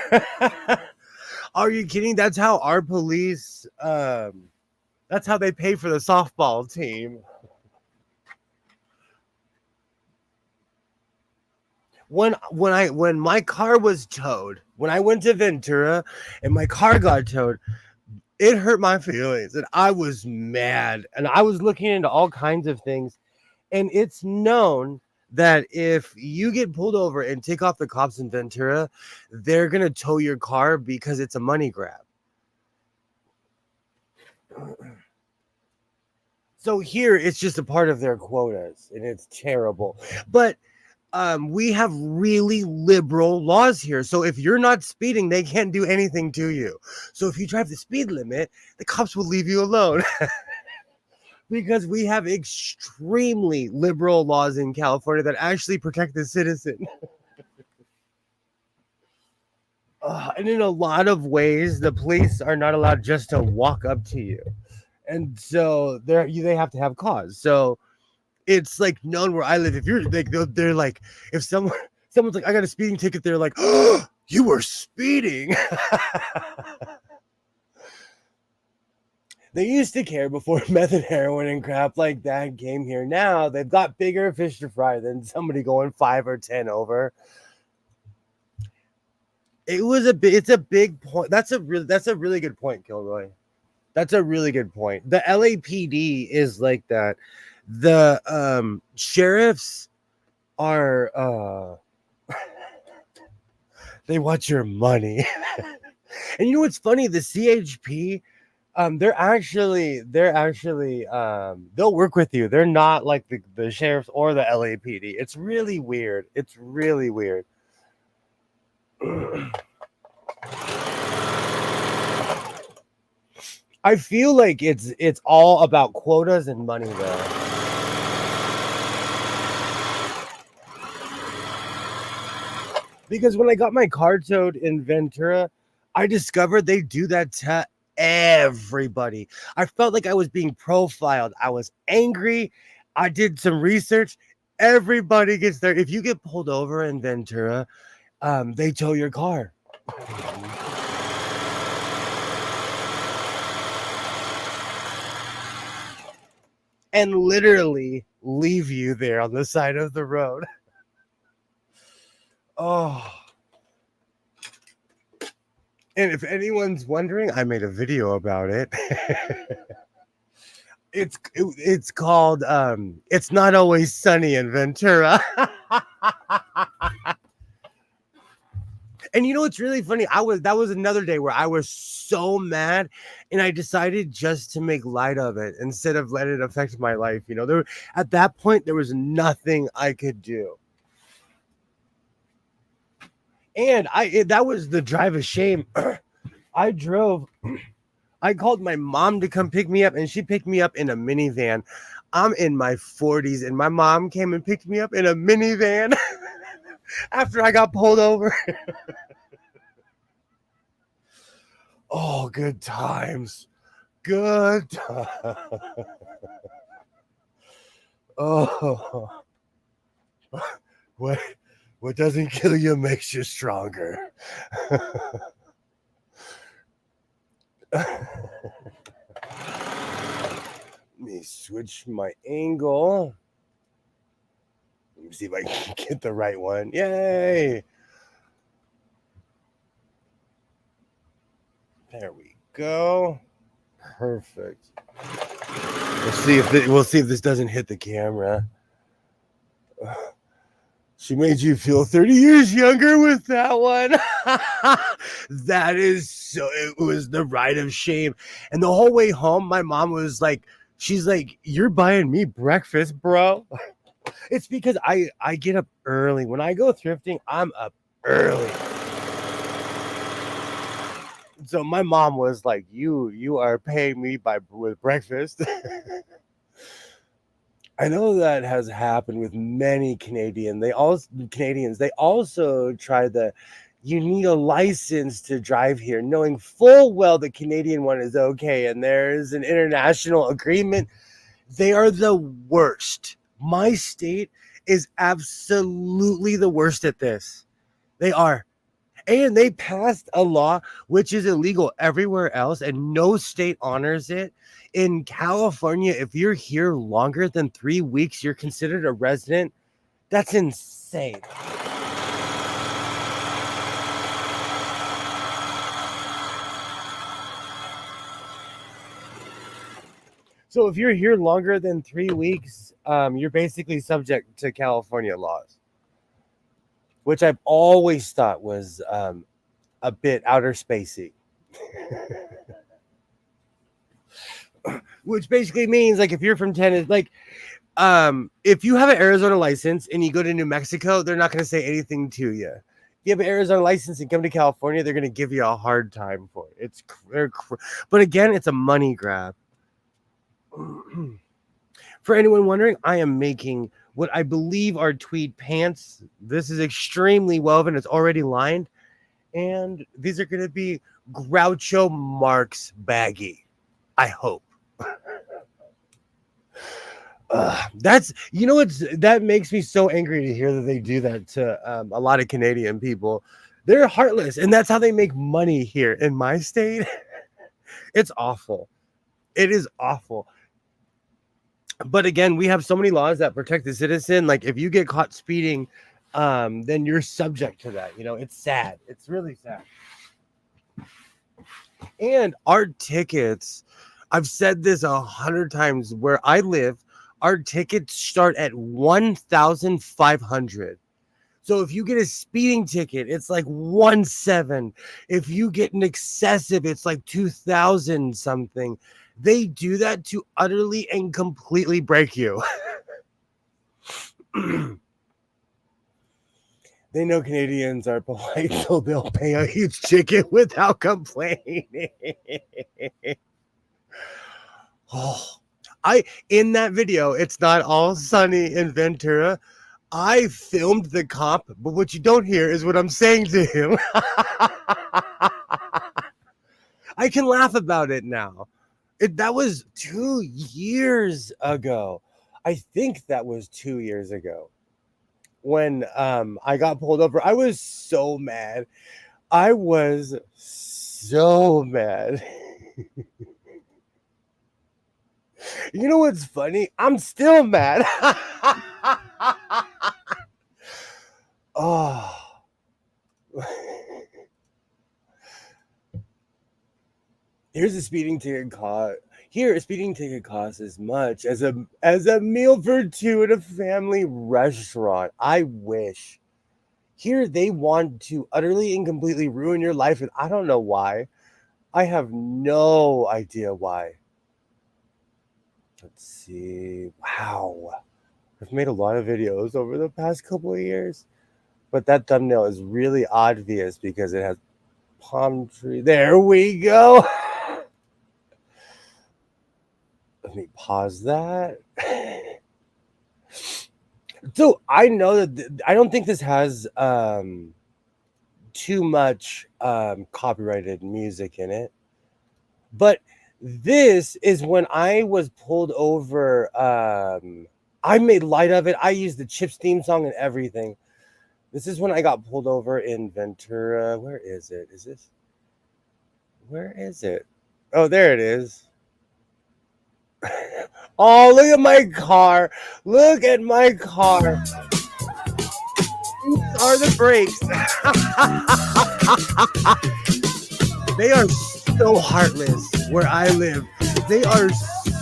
Are you kidding? That's how our police that's how they pay for the softball team. When my car was towed, when I went to Ventura and my car got towed, it hurt my feelings and I was mad and I was looking into all kinds of things, and it's known that if you get pulled over and take off the cops in Ventura, they're going to tow your car because it's a money grab. So here it's just a part of their quotas and it's terrible. But we have really liberal laws here. So if you're not speeding, they can't do anything to you. So if you drive the speed limit, the cops will leave you alone. Because we have extremely liberal laws in California that actually protect the citizen. And in a lot of ways, the police are not allowed just to walk up to you. And so they have to have cause. So it's like known where I live. If you're like, they're like, if someone's like, I got a speeding ticket, they're like, oh, you were speeding. They used to care before meth and heroin and crap like that came here. Now they've got bigger fish to fry than somebody going 5 or 10 over. It's a big point. That's a really good point, Kilroy. That's a really good point. The LAPD is like that. The sheriffs are they want your money. And you know what's funny? The CHP, they're actually they'll work with you. They're not like the sheriffs or the LAPD. It's really weird. It's really weird. I feel like it's all about quotas and money though. Because when I got my car towed in Ventura, I discovered they do that to everybody. I felt like I was being profiled. I was angry. I did some research. Everybody gets there. If you get pulled over in Ventura, they tow your car. And literally leave you there on the side of the road. Oh. And if anyone's wondering, I made a video about it. It's called It's Not Always Sunny in Ventura. And you know what's really funny? That was another day where I was so mad, and I decided just to make light of it instead of let it affect my life. You know, at that point there was nothing I could do. And that was the drive of shame. I called my mom to come pick me up, and she picked me up in a minivan. I'm in my 40s, and my mom came and picked me up in a minivan after I got pulled over. Oh, good times. Good times. Oh, what doesn't kill you makes you stronger. Let me switch my angle. Let me see if I can get the right one. Yay! There we go. Perfect. We'll see if this doesn't hit the camera. She made you feel 30 years younger with that one. That is so. It was the ride of shame. And the whole way home, my mom was like, she's like, "You're buying me breakfast, bro." It's because I get up early. When I go thrifting, I'm up early. So my mom was like, "You are paying me with breakfast." I know that has happened with many Canadians. They also try the you need a license to drive here, knowing full well the Canadian one is okay and there's an international agreement. They are the worst. My state is absolutely the worst at this. They are. And they passed a law which is illegal everywhere else, and no state honors it. In California, if you're here longer than 3 weeks, you're considered a resident. That's insane. So if you're here longer than 3 weeks, you're basically subject to California laws, which I've always thought was a bit outer spacey. Which basically means, like, if you're from Tennessee, like, if you have an Arizona license and you go to New Mexico, they're not going to say anything to you. If you have an Arizona license and come to California, they're going to give you a hard time for it. But again, it's a money grab. For anyone wondering, I am making what I believe are tweed pants. This is extremely woven. It's already lined. And these are going to be Groucho Marx baggy, I hope. That makes me so angry to hear that they do that to a lot of Canadian people. They're heartless, and that's how they make money here in my state. It's awful. It is awful. But again, we have so many laws that protect the citizen. Like, if you get caught speeding, then you're subject to that. It's sad. It's really sad. And our tickets, I've said this 100 times, where I live, our tickets start at 1,500. So if you get a speeding ticket, it's like 1,700. If you get an excessive, it's like 2,000 something. They do that to utterly and completely break you. They know Canadians are polite, so they'll pay a huge ticket without complaining. In that video, it's not all sunny in Ventura. I filmed the cop, but what you don't hear is what I'm saying to him. I can laugh about it now. That was 2 years ago. I think that was 2 years ago when I got pulled over. I was so mad. I was so mad. You know what's funny? I'm still mad. Oh. Here's a speeding ticket cost. Here, a speeding ticket costs as much as a meal for two at a family restaurant. I wish. Here, they want to utterly and completely ruin your life, and I don't know why. I have no idea why. Let's see. Wow. I've made a lot of videos over the past couple of years, but that thumbnail is really obvious because it has palm tree. There we go. Let me pause that. So I know that I don't think this has too much copyrighted music in it, but this is when I was pulled over. I made light of it. I used the Chips theme song and everything. This is when I got pulled over in Ventura. Where is it? Where is it? Oh, there it is. Oh, look at my car. Look at my car. These are the brakes. They are so heartless where I live. They are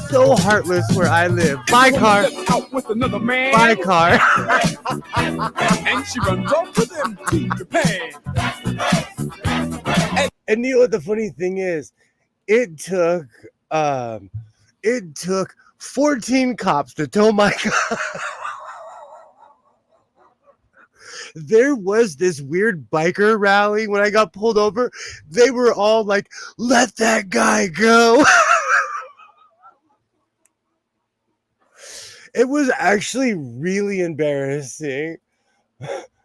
so heartless where I live. Bye, car. Out with another man. Bye, car. And she runs off with him to Japan. And you know what the funny thing is? It took 14 cops to tow my car. There was this weird biker rally when I got pulled over. They were all like, let that guy go. It was actually really embarrassing.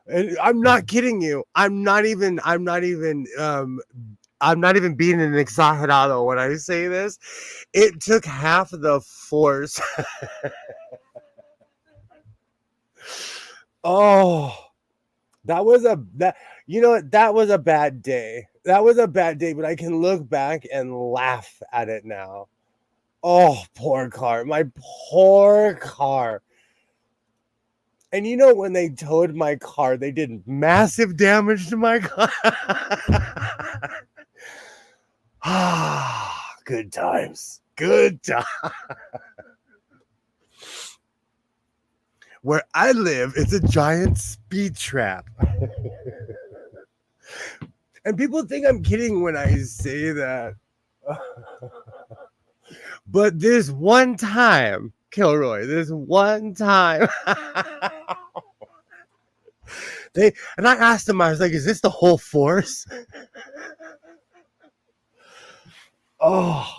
And I'm not kidding you. I'm not even being an exagerado when I say this. It took half the force. Oh, that you know what? That was a bad day. That was a bad day, but I can look back and laugh at it now. Oh, poor car. My poor car. And you know, when they towed my car, they did massive damage to my car. Ah, good times. Good times. Where I live, it's a giant speed trap. And people think I'm kidding when I say that. But this one time, Kilroy, this one time, I asked them, I was like, is this the whole force? Oh,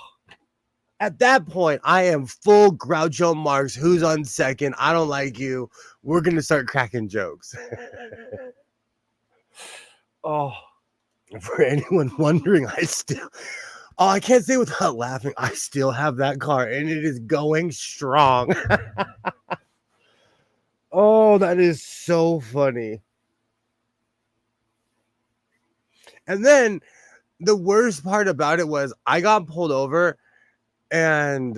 at that point, I am full Groucho Marx. Who's on second? I don't like you. We're going to start cracking jokes. Oh, for anyone wondering, I can't say without laughing, I still have that car and it is going strong. Oh, that is so funny. And then the worst part about it was I got pulled over and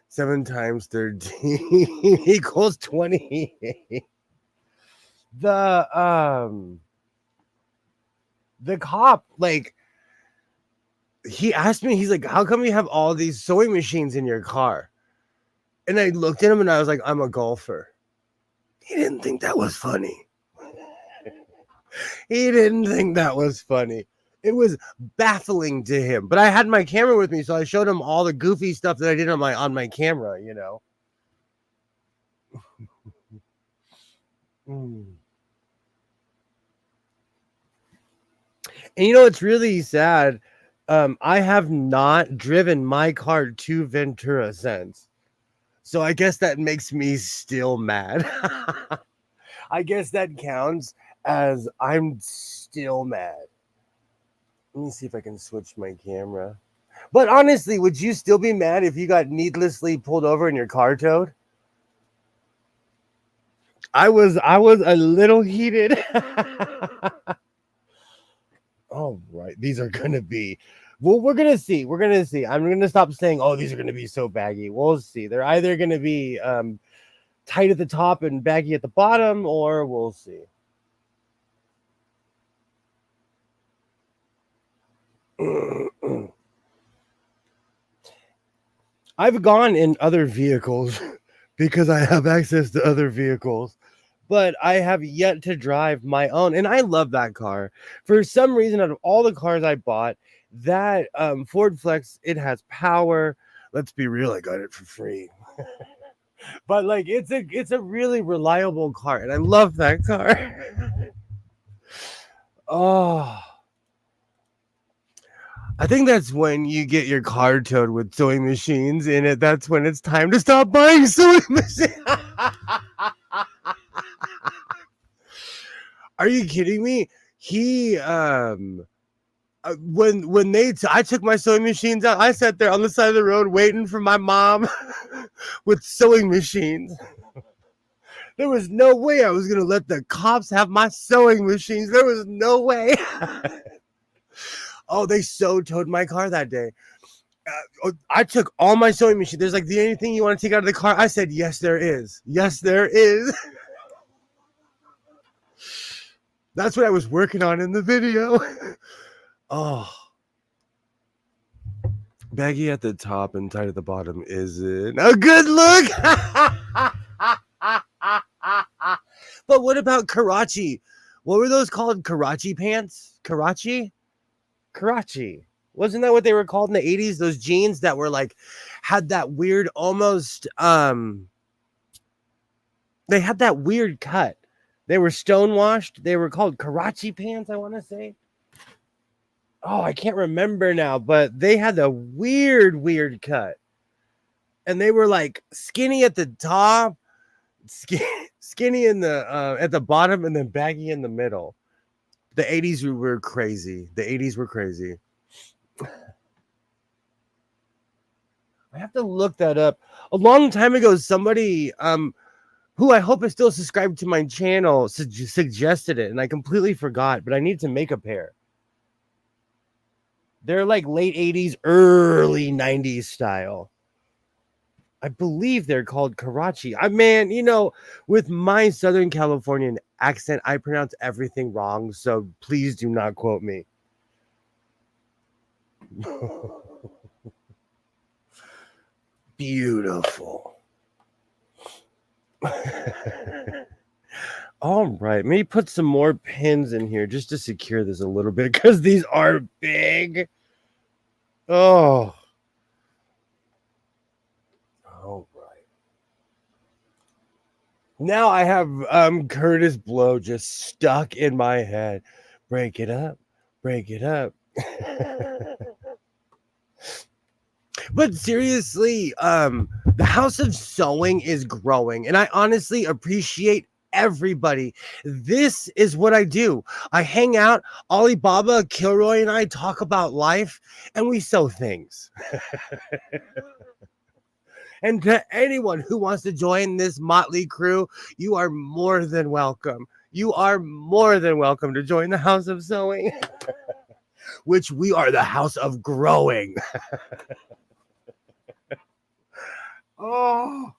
7 times 13 equals 28. The cop, like, he asked me, he's like, how come you have all these sewing machines in your car? And I looked at him and I was like, I'm a golfer. He didn't think that was funny. He didn't think that was funny. It was baffling to him. But I had my camera with me, so I showed him all the goofy stuff that I did on my camera, you know. And you know, it's really sad. I have not driven my car to Ventura since. So I guess that makes me still mad. I guess that counts as I'm still mad. Let me see if I can switch my camera. But honestly, would you still be mad if you got needlessly pulled over and your car towed? I was a little heated. All right, these are gonna be. Well, we're gonna see. We're gonna see. I'm gonna stop saying, "Oh, these are gonna be so baggy." We'll see. They're either gonna be tight at the top and baggy at the bottom, or we'll see. I've gone in other vehicles because I have access to other vehicles, but I have yet to drive my own. And I love that car. For some reason, out of all the cars I bought, that Ford Flex, it has power. Let's be real, I got it for free. But like it's a really reliable car, and I love that car. Oh, I think that's when you get your car towed with sewing machines in it. That's when it's time to stop buying sewing machines. Are you kidding me? He when I took my sewing machines out, I sat there on the side of the road waiting for my mom with sewing machines. There was no way I was gonna let the cops have my sewing machines. There was no way. Oh, they so towed my car that day. I took all my sewing machines. There's like, the anything you want to take out of the car? I said, yes, there is. Yes, there is. That's what I was working on in the video. Oh. Baggy at the top and tight at the bottom isn't a good look. But what about Karachi? What were those called? Karachi pants? Karachi? Wasn't that what they were called in the 80s? Those jeans that were like, had that weird almost, they had that weird cut. They were stonewashed. They were called Karachi pants, I want to say. Oh, I can't remember now, but they had a weird cut. and they were like skinny at the top, skinny in the at the bottom, and then baggy in the middle. The 80s were crazy. The 80s were crazy. I have to look that up. A long time ago, somebody who I hope is still subscribed to my channel suggested it, and I completely forgot, but I need to make a pair. They're like late 80s, early 90s style. I believe they're called Karachi. Man, you know, with my Southern Californian accent, I pronounce everything wrong, so please do not quote me. Beautiful. All right, maybe put some more pins in here just to secure this a little bit because these are big. Oh. All right. Now I have Curtis Blow just stuck in my head. Break it up. Break it up. But seriously, the House of Sewing is growing, and I honestly appreciate everybody. This is what I do. I hang out, Alibaba, Kilroy, and I talk about life, and we sew things. And to anyone who wants to join this motley crew, you are more than welcome. You are more than welcome to join the House of Sewing, which we are the House of Growing. Oh,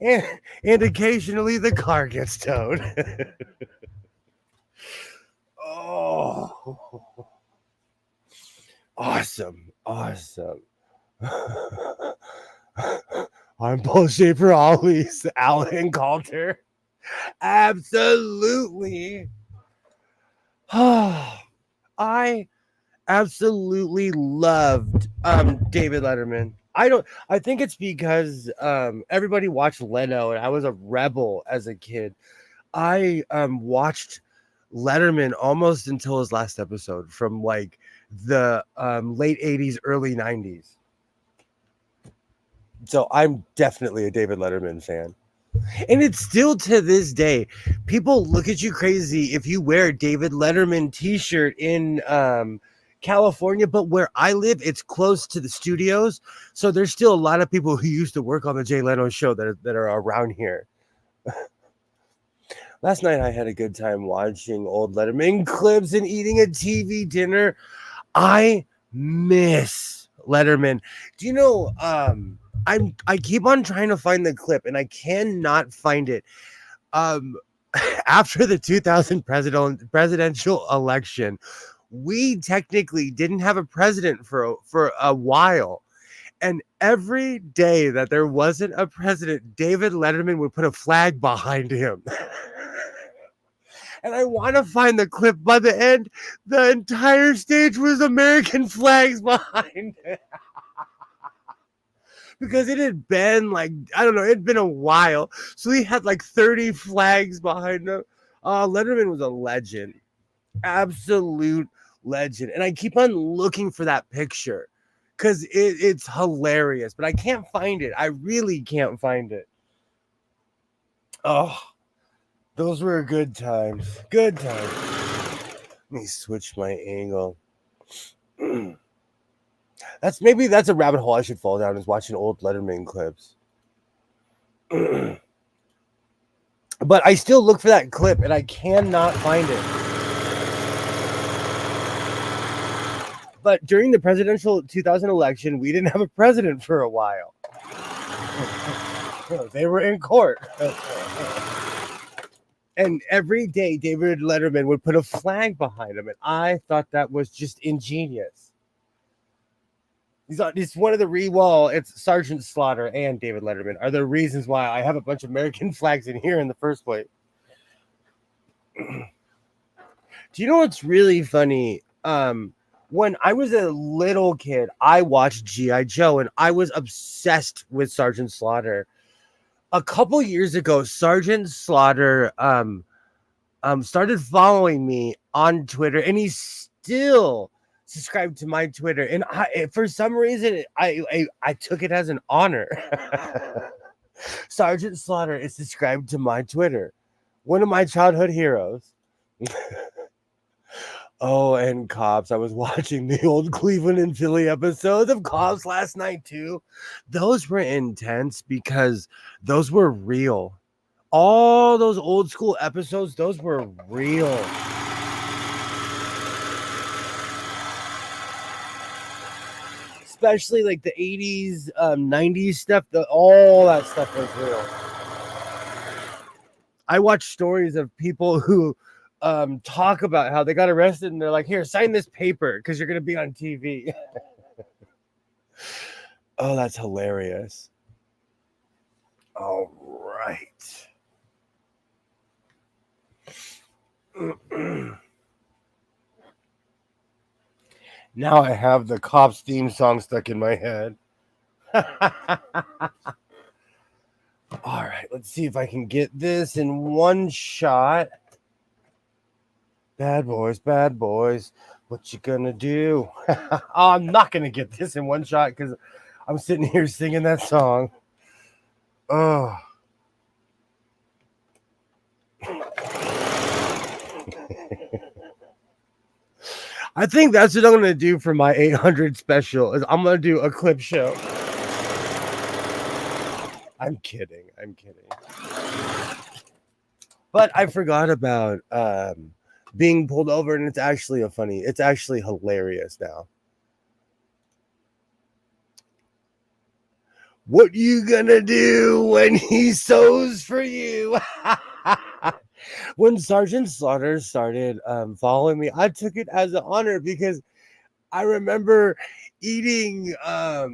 and occasionally the car gets towed. Oh, awesome. I'm Paul Schaefer, always Alan Coulter. Absolutely. I absolutely loved David Letterman. I think it's because everybody watched Leno, and I was a rebel as a kid. I watched Letterman almost until his last episode from like the late 80s, early 90s. So I'm definitely a David Letterman fan. And it's still to this day, people look at you crazy if you wear a David Letterman t-shirt in California, but where I live, it's close to the studios. So there's still a lot of people who used to work on the Jay Leno show that are around here. Last night I had a good time watching old Letterman clips and eating a TV dinner. I miss Letterman. Do you know, I keep on trying to find the clip and I cannot find it. After the 2000 presidential election, we technically didn't have a president for a while. And every day that there wasn't a president, David Letterman would put a flag behind him. And I want to find the clip. By the end, the entire stage was American flags behind it. Because it had been like, I don't know, it'd been a while. So he had like 30 flags behind him. Letterman was a legend. Absolute legend. And I keep on looking for that picture because it's hilarious. But I can't find it. I really can't find it. Oh, those were good times. Good times. Let me switch my angle. That's a rabbit hole I should fall down, is watching old Letterman clips. But I still look for that clip and I cannot find it. But during the presidential 2000 election, we didn't have a president for a while. They were in court. And every day, David Letterman would put a flag behind him. And I thought that was just ingenious. It's one of the it's Sergeant Slaughter and David Letterman are the reasons why I have a bunch of American flags in here in the first place. Do you know what's really funny? When I was a little kid, I watched G.I. Joe and I was obsessed with Sergeant Slaughter. A couple years ago, Sergeant Slaughter started following me on Twitter, and he's still subscribe to my Twitter, and for some reason I took it as an honor. Sergeant Slaughter is subscribed to my Twitter, one of my childhood heroes. Oh, and Cops. I was watching the old Cleveland and Philly episodes of Cops last night too. Those were intense because those were real. All those old school episodes, those were real. Especially like the 80s, 90s stuff, all that stuff was real. I watch stories of people who talk about how they got arrested and they're like, here, sign this paper because you're going to be on TV. Oh, that's hilarious. All right. Now I have the Cops theme song stuck in my head. All right, let's see if I can get this in one shot. Bad boys, what you gonna do? Oh, I'm not gonna get this in one shot because I'm sitting here singing that song. Oh. I think that's what I'm gonna do for my 800 special. Is I'm gonna do a clip show. I'm kidding. But I forgot about being pulled over, and it's actually hilarious now. What you gonna do when he sews for you? When Sergeant Slaughter started following me, I took it as an honor because I remember eating I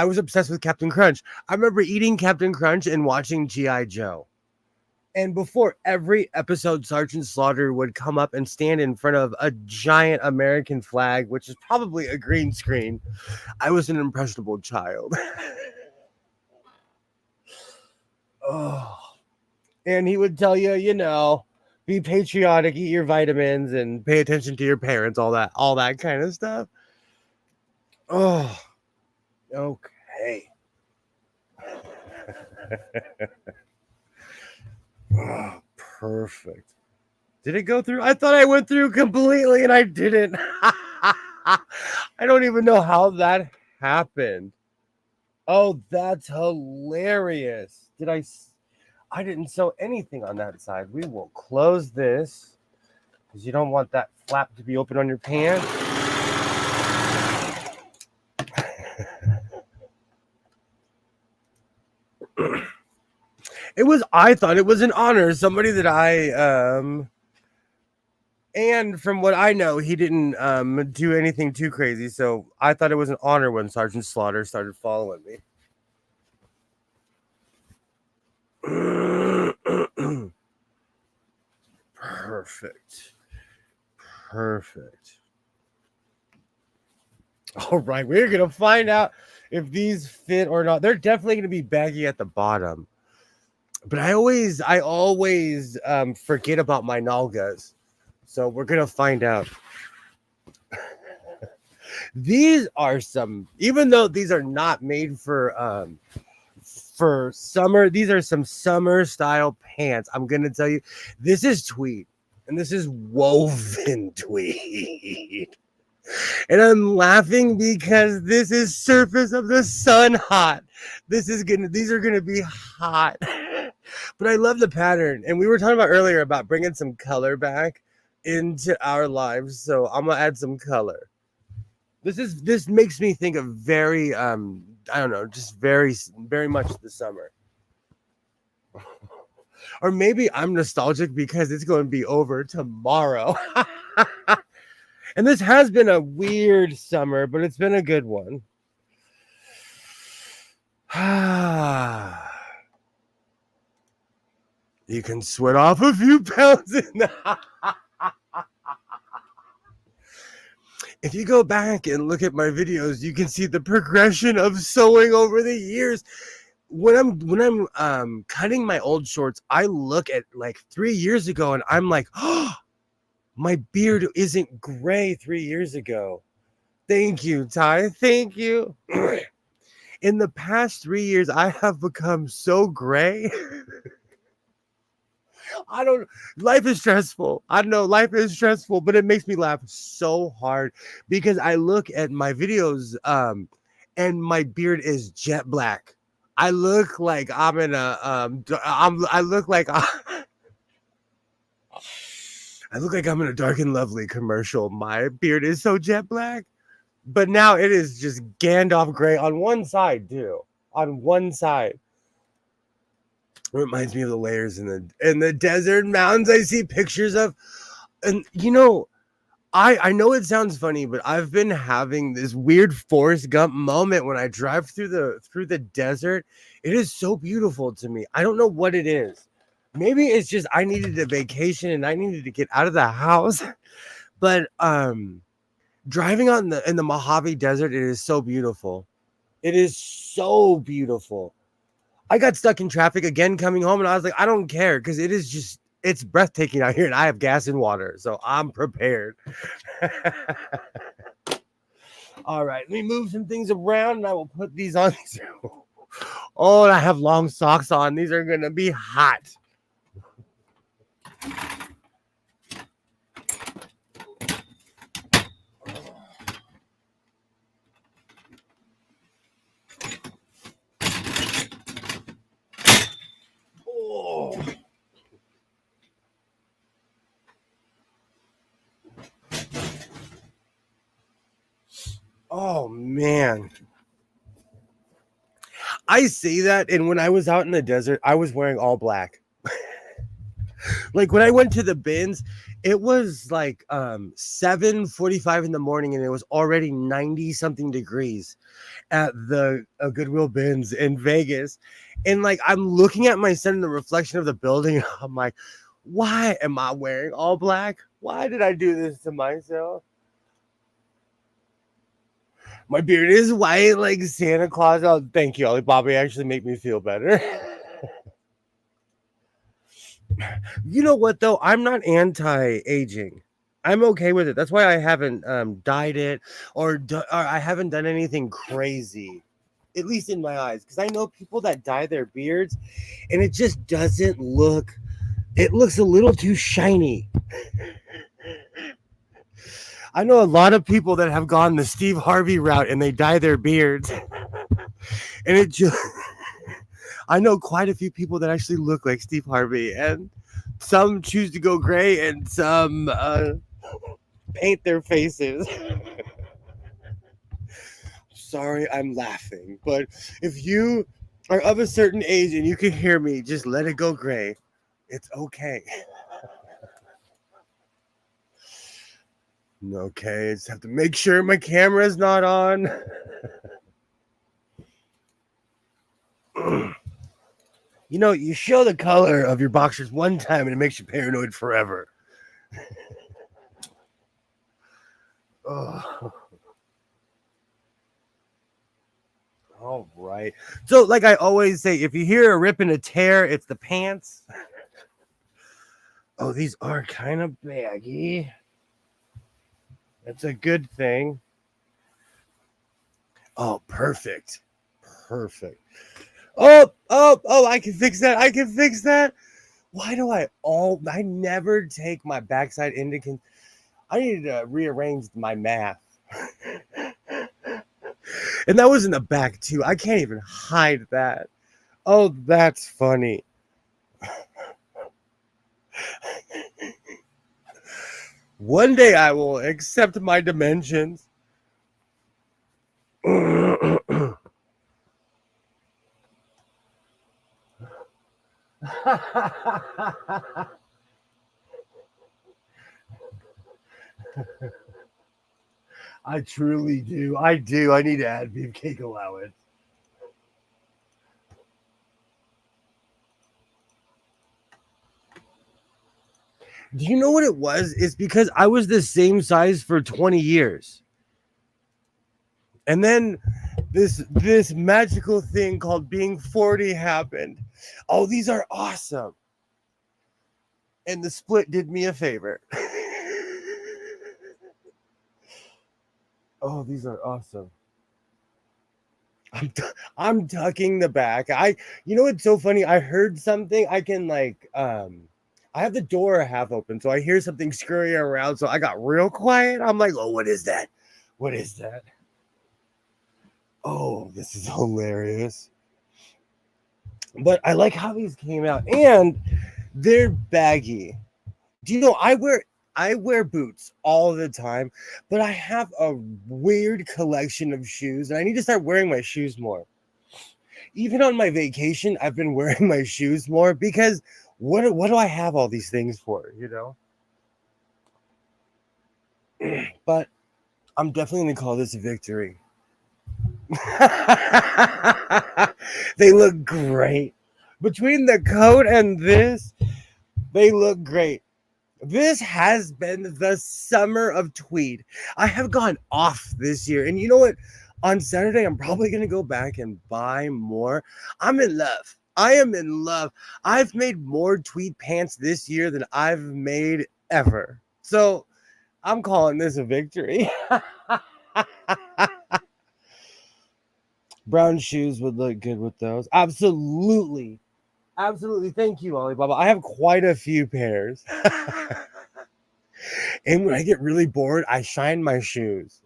was obsessed with Captain Crunch. I remember eating Captain Crunch and watching G.I. Joe. And before every episode, Sergeant Slaughter would come up and stand in front of a giant American flag, which is probably a green screen. I was an impressionable child. Oh. And he would tell you, be patriotic, eat your vitamins, and pay attention to your parents, all that kind of stuff. Oh, okay. Oh, perfect. Did it go through? I thought I went through completely and I didn't. I don't even know how that happened. Oh, that's hilarious. I didn't sew anything on that side. We will close this because you don't want that flap to be open on your pants. I thought it was an honor. Somebody that and from what I know, he didn't do anything too crazy. So I thought it was an honor when Sergeant Slaughter started following me. Perfect. All right, we're gonna find out if these fit or not. They're definitely gonna be baggy at the bottom. But I always forget about my nalgas. So we're going to find out. These are even though these are not made for summer, these are some summer style pants. I'm going to tell you, this is tweed and this is woven tweed. And I'm laughing because this is surface of the sun hot. These are going to be hot. But I love the pattern. And we were talking about earlier about bringing some color back into our lives. So I'm going to add some color. This makes me think of very, I don't know, just very, very much the summer. Or maybe I'm nostalgic because it's going to be over tomorrow. And this has been a weird summer, but it's been a good one. You can sweat off a few pounds. If you go back and look at my videos, you can see the progression of sewing over the years. When I'm cutting my old shorts, I look at like 3 years ago and I'm like, oh, my beard isn't gray 3 years ago. Thank you, Ty. Thank you. In the past 3 years, I have become so gray. I don't life is stressful. I know life is stressful, but it makes me laugh so hard because I look at my videos and my beard is jet black. I look like I'm in a I look like I look like I'm in a Dark and Lovely commercial. My beard is so jet black, but now it is just Gandalf gray on one side too. On one side. It reminds me of the layers in the desert mountains I see pictures of. And I know it sounds funny, but I've been having this weird Forrest Gump moment when I drive through the desert. It is so beautiful to me. I don't know what it is. Maybe it's just I needed a vacation and I needed to get out of the house. But driving in the Mojave Desert, it is so beautiful. It is so beautiful. I got stuck in traffic again coming home, and I was like, I don't care because it's breathtaking out here, and I have gas and water, so I'm prepared. All right, let me move some things around, and I will put these on. Oh, and I have long socks on. These are gonna be hot. Oh. Oh man. I say that, and when I was out in the desert, I was wearing all black. Like when I went to the bins, it was like 7:45 in the morning, and it was already 90 something degrees at the Goodwill bins in Vegas. And like I'm looking at my son in the reflection of the building, and I'm like, why am I wearing all black? Why did I do this to myself? My beard is white like Santa Claus. Oh, thank you, Ollie Bobby. Actually make me feel better. You know what though? I'm not anti-aging. I'm okay with it. That's why I haven't dyed it or I haven't done anything crazy, at least in my eyes, because I know people that dye their beards, and it just doesn't look. It looks a little too shiny. I know a lot of people that have gone the Steve Harvey route and they dye their beards, and it just. I know quite a few people that actually look like Steve Harvey, and some choose to go gray, and some paint their faces. Sorry, I'm laughing, but if you are of a certain age and you can hear me, just let it go gray. It's okay. Okay, I just have to make sure my camera's not on. You show the color of your boxers one time and it makes you paranoid forever. Oh. All right. So, like I always say, if you hear a rip and a tear, it's the pants. Oh, these are kind of baggy. That's a good thing. Oh, perfect. Perfect. Oh, I can fix that. I can fix that. Why do I never take my backside into I needed to rearrange my math. And that was in the back too. I can't even hide that. Oh, that's funny. One day I will accept my dimensions. I truly do. I do. I need to add beefcake allowance. Do you know what it was? It's because I was the same size for 20 years. And then this magical thing called being 40 happened. Oh, these are awesome. And the split did me a favor. Oh, these are awesome. I'm tucking the back. You know what's so funny? I heard something. I can like I have the door half open, so I hear something scurrying around. So I got real quiet. I'm like, oh, what is that? What is that? Oh, this is hilarious. But I like how these came out, and they're baggy. Do you know I wear boots all the time, but I have a weird collection of shoes, and I need to start wearing my shoes more. Even on my vacation, I've been wearing my shoes more because what do I have all these things for, you know? But I'm definitely gonna call this a victory. They look great. Between the coat and this, they look great. This has been the summer of tweed. I have gone off this year. And you know what? On Saturday, I'm probably going to go back and buy more. I'm in love. I am in love. I've made more tweed pants this year than I've made ever. So I'm calling this a victory. Brown shoes would look good with those. Absolutely. Absolutely. Thank you, Alibaba. I have quite a few pairs. And when I get really bored, I shine my shoes.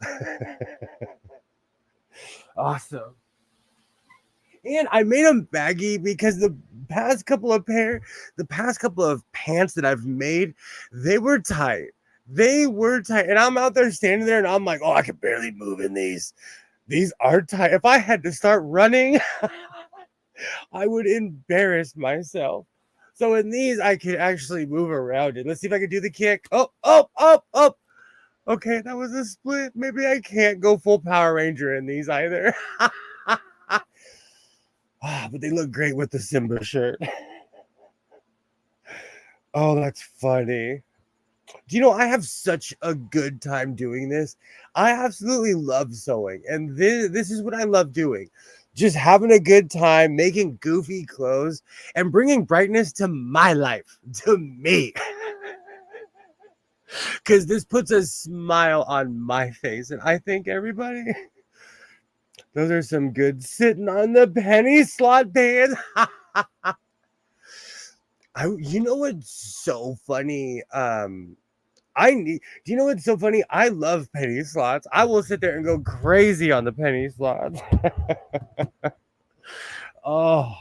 Awesome. And I made them baggy because the past couple of pants that I've made, they were tight. They were tight. And I'm out there standing there and I'm like, oh, I can barely move in these. These are tight. If I had to start running, I would embarrass myself. So in these, I can actually move around it. Let's see if I can do the kick. Oh, oh, oh, oh. Okay, that was a split. Maybe I can't go full Power Ranger in these either. But they look great with the Simba shirt. Oh, that's funny. Do you know, I have such a good time doing this. I absolutely love sewing. And this is what I love doing. Just having a good time, making goofy clothes, and bringing brightness to my life, to me. Because this puts a smile on my face. And I think everybody, those are some good sitting on the penny slot pants. You know what's so funny? Do you know what's so funny? I love penny slots. I will sit there and go crazy on the penny slots. Oh,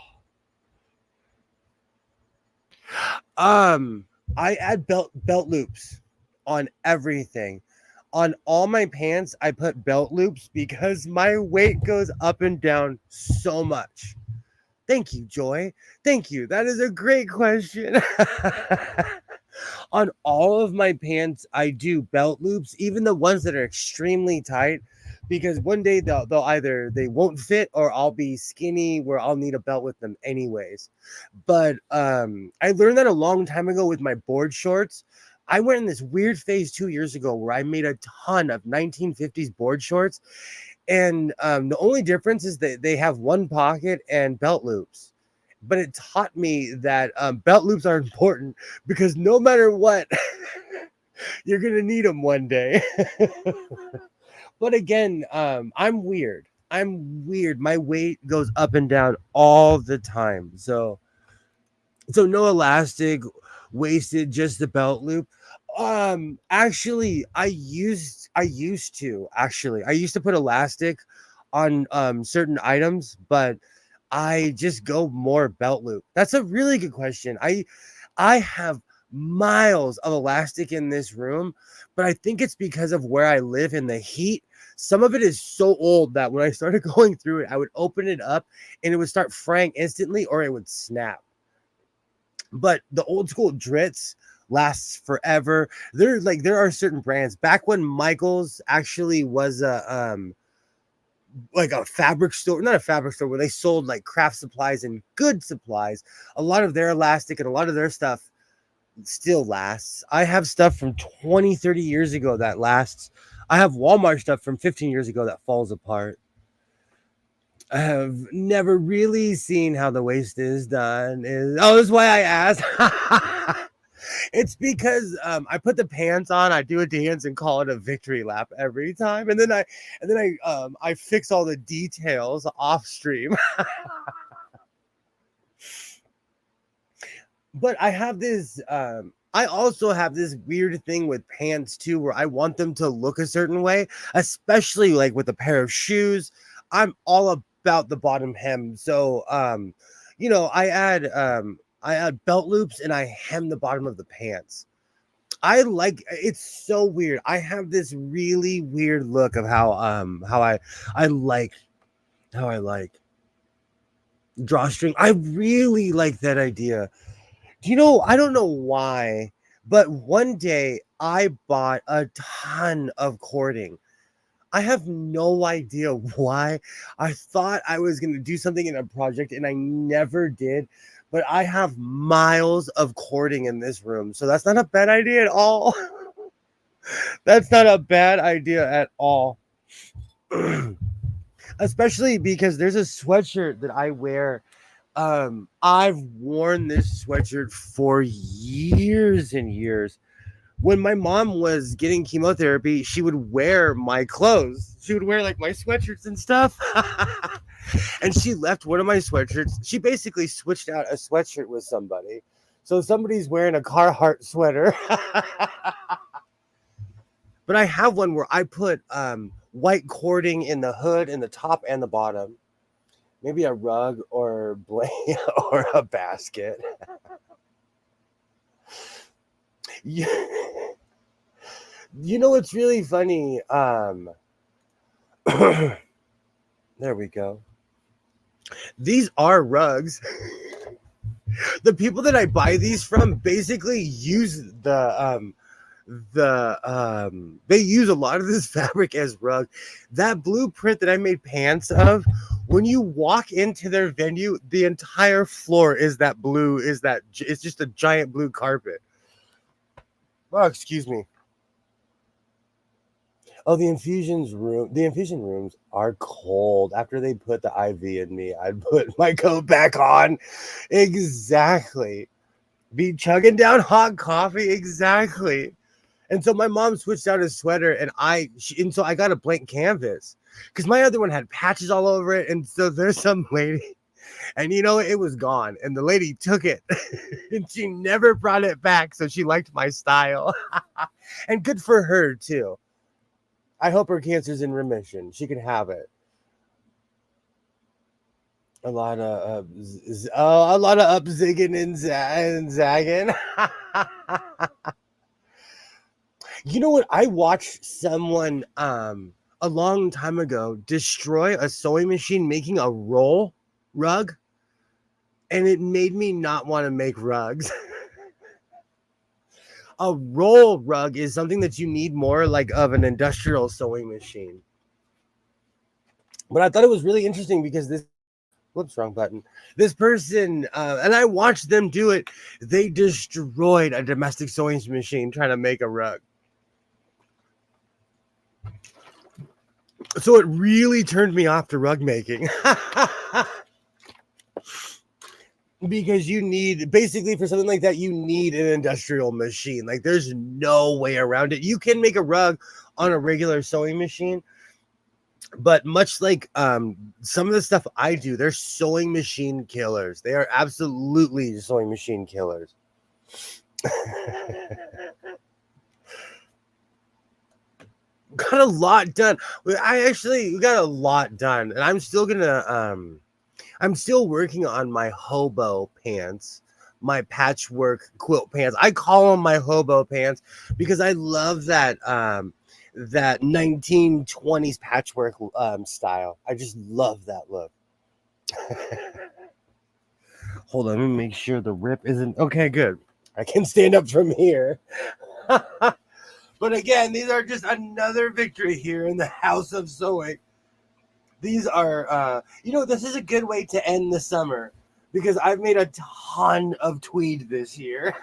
I add belt loops on everything. On all my pants, I put belt loops because my weight goes up and down so much. Thank you, Joy. Thank you. That is a great question. On all of my pants, I do belt loops, even the ones that are extremely tight, because one day they'll either they won't fit or I'll be skinny where I'll need a belt with them anyways. But I learned that a long time ago with my board shorts. I went in this weird phase 2 years ago where I made a ton of 1950s board shorts, and the only difference is that they have one pocket and belt loops. But it taught me that belt loops are important because no matter what, you're gonna need them one day. But again, I'm weird. I'm weird. My weight goes up and down all the time. So no elastic, wasted, just the belt loop. Actually, I used to put elastic on certain items, but I just go more belt loop. That's a really good question. I have miles of elastic in this room, but I think it's because of where I live in the heat. Some of it is so old that when I started going through it, I would open it up and it would start fraying instantly or it would snap. But the old school Dritz lasts forever. There are certain brands. Back when Michael's actually was a like a fabric store, not a fabric store, where they sold like craft supplies and good supplies. A lot of their elastic and a lot of their stuff still lasts. I have stuff from 20, 30 years ago that lasts. I have Walmart stuff from 15 years ago that falls apart. I have never really seen how the waist is done. That's why I asked. It's because I put the pants on, I do a dance and call it a victory lap every time, and then I fix all the details off stream. But I also have this weird thing with pants too, where I want them to look a certain way, especially like with a pair of shoes. I'm all about the bottom hem. So I add belt loops and I hem the bottom of the pants. It's so weird. I have this really weird look of I like how I like drawstring. I really like that idea. I don't know why, but one day I bought a ton of cording. I have no idea why. I thought I was going to do something in a project and I never did, but I have miles of cording in this room. So that's not a bad idea at all. That's not a bad idea at all. Especially because there's a sweatshirt that I wear. I've worn this sweatshirt for years and years. When my mom was getting chemotherapy, she would wear my clothes. She would wear like my sweatshirts and stuff. And she left one of my sweatshirts. She basically switched out a sweatshirt with somebody. So somebody's wearing a Carhartt sweater. But I have one where I put white cording in the hood, in the top and the bottom. Maybe a rug or or a basket. You know what's really funny? There we go. These are rugs. The people that I buy these from basically use they use a lot of this fabric as rug. That blueprint that I made pants of, when you walk into their venue, the entire floor is it's just a giant blue carpet. Oh, excuse me. Oh, the infusion rooms are cold. After they put the IV in me, I'd put my coat back on. Exactly. Be chugging down hot coffee. Exactly. And so my mom switched out a sweater, and so I got a blank canvas because my other one had patches all over it. And so there's some lady, and it was gone, and the lady took it, and she never brought it back. So she liked my style, and good for her too. I hope her cancer's in remission. She can have it. A lot of up zigging and zagging. You know what? I watched someone a long time ago destroy a sewing machine making a roll rug, and it made me not want to make rugs. A roll rug is something that you need more like of an industrial sewing machine. But I thought it was really interesting because whoops, wrong button. This person, and I watched them do it. They destroyed a domestic sewing machine trying to make a rug. So it really turned me off to rug making. Because basically for something like that, you need an industrial machine. Like there's no way around it. You can make a rug on a regular sewing machine, but much like some of the stuff I do, they're sewing machine killers. They are absolutely sewing machine killers. Got a lot done. We got a lot done, and I'm still working on my hobo pants, my patchwork quilt pants. I call them my hobo pants because I love that 1920s patchwork style. I just love that look. Hold on, let me make sure the rip isn't okay. Good. I can stand up from here. But again, these are just another victory here in the House of Sewing. These are, this is a good way to end the summer because I've made a ton of tweed this year.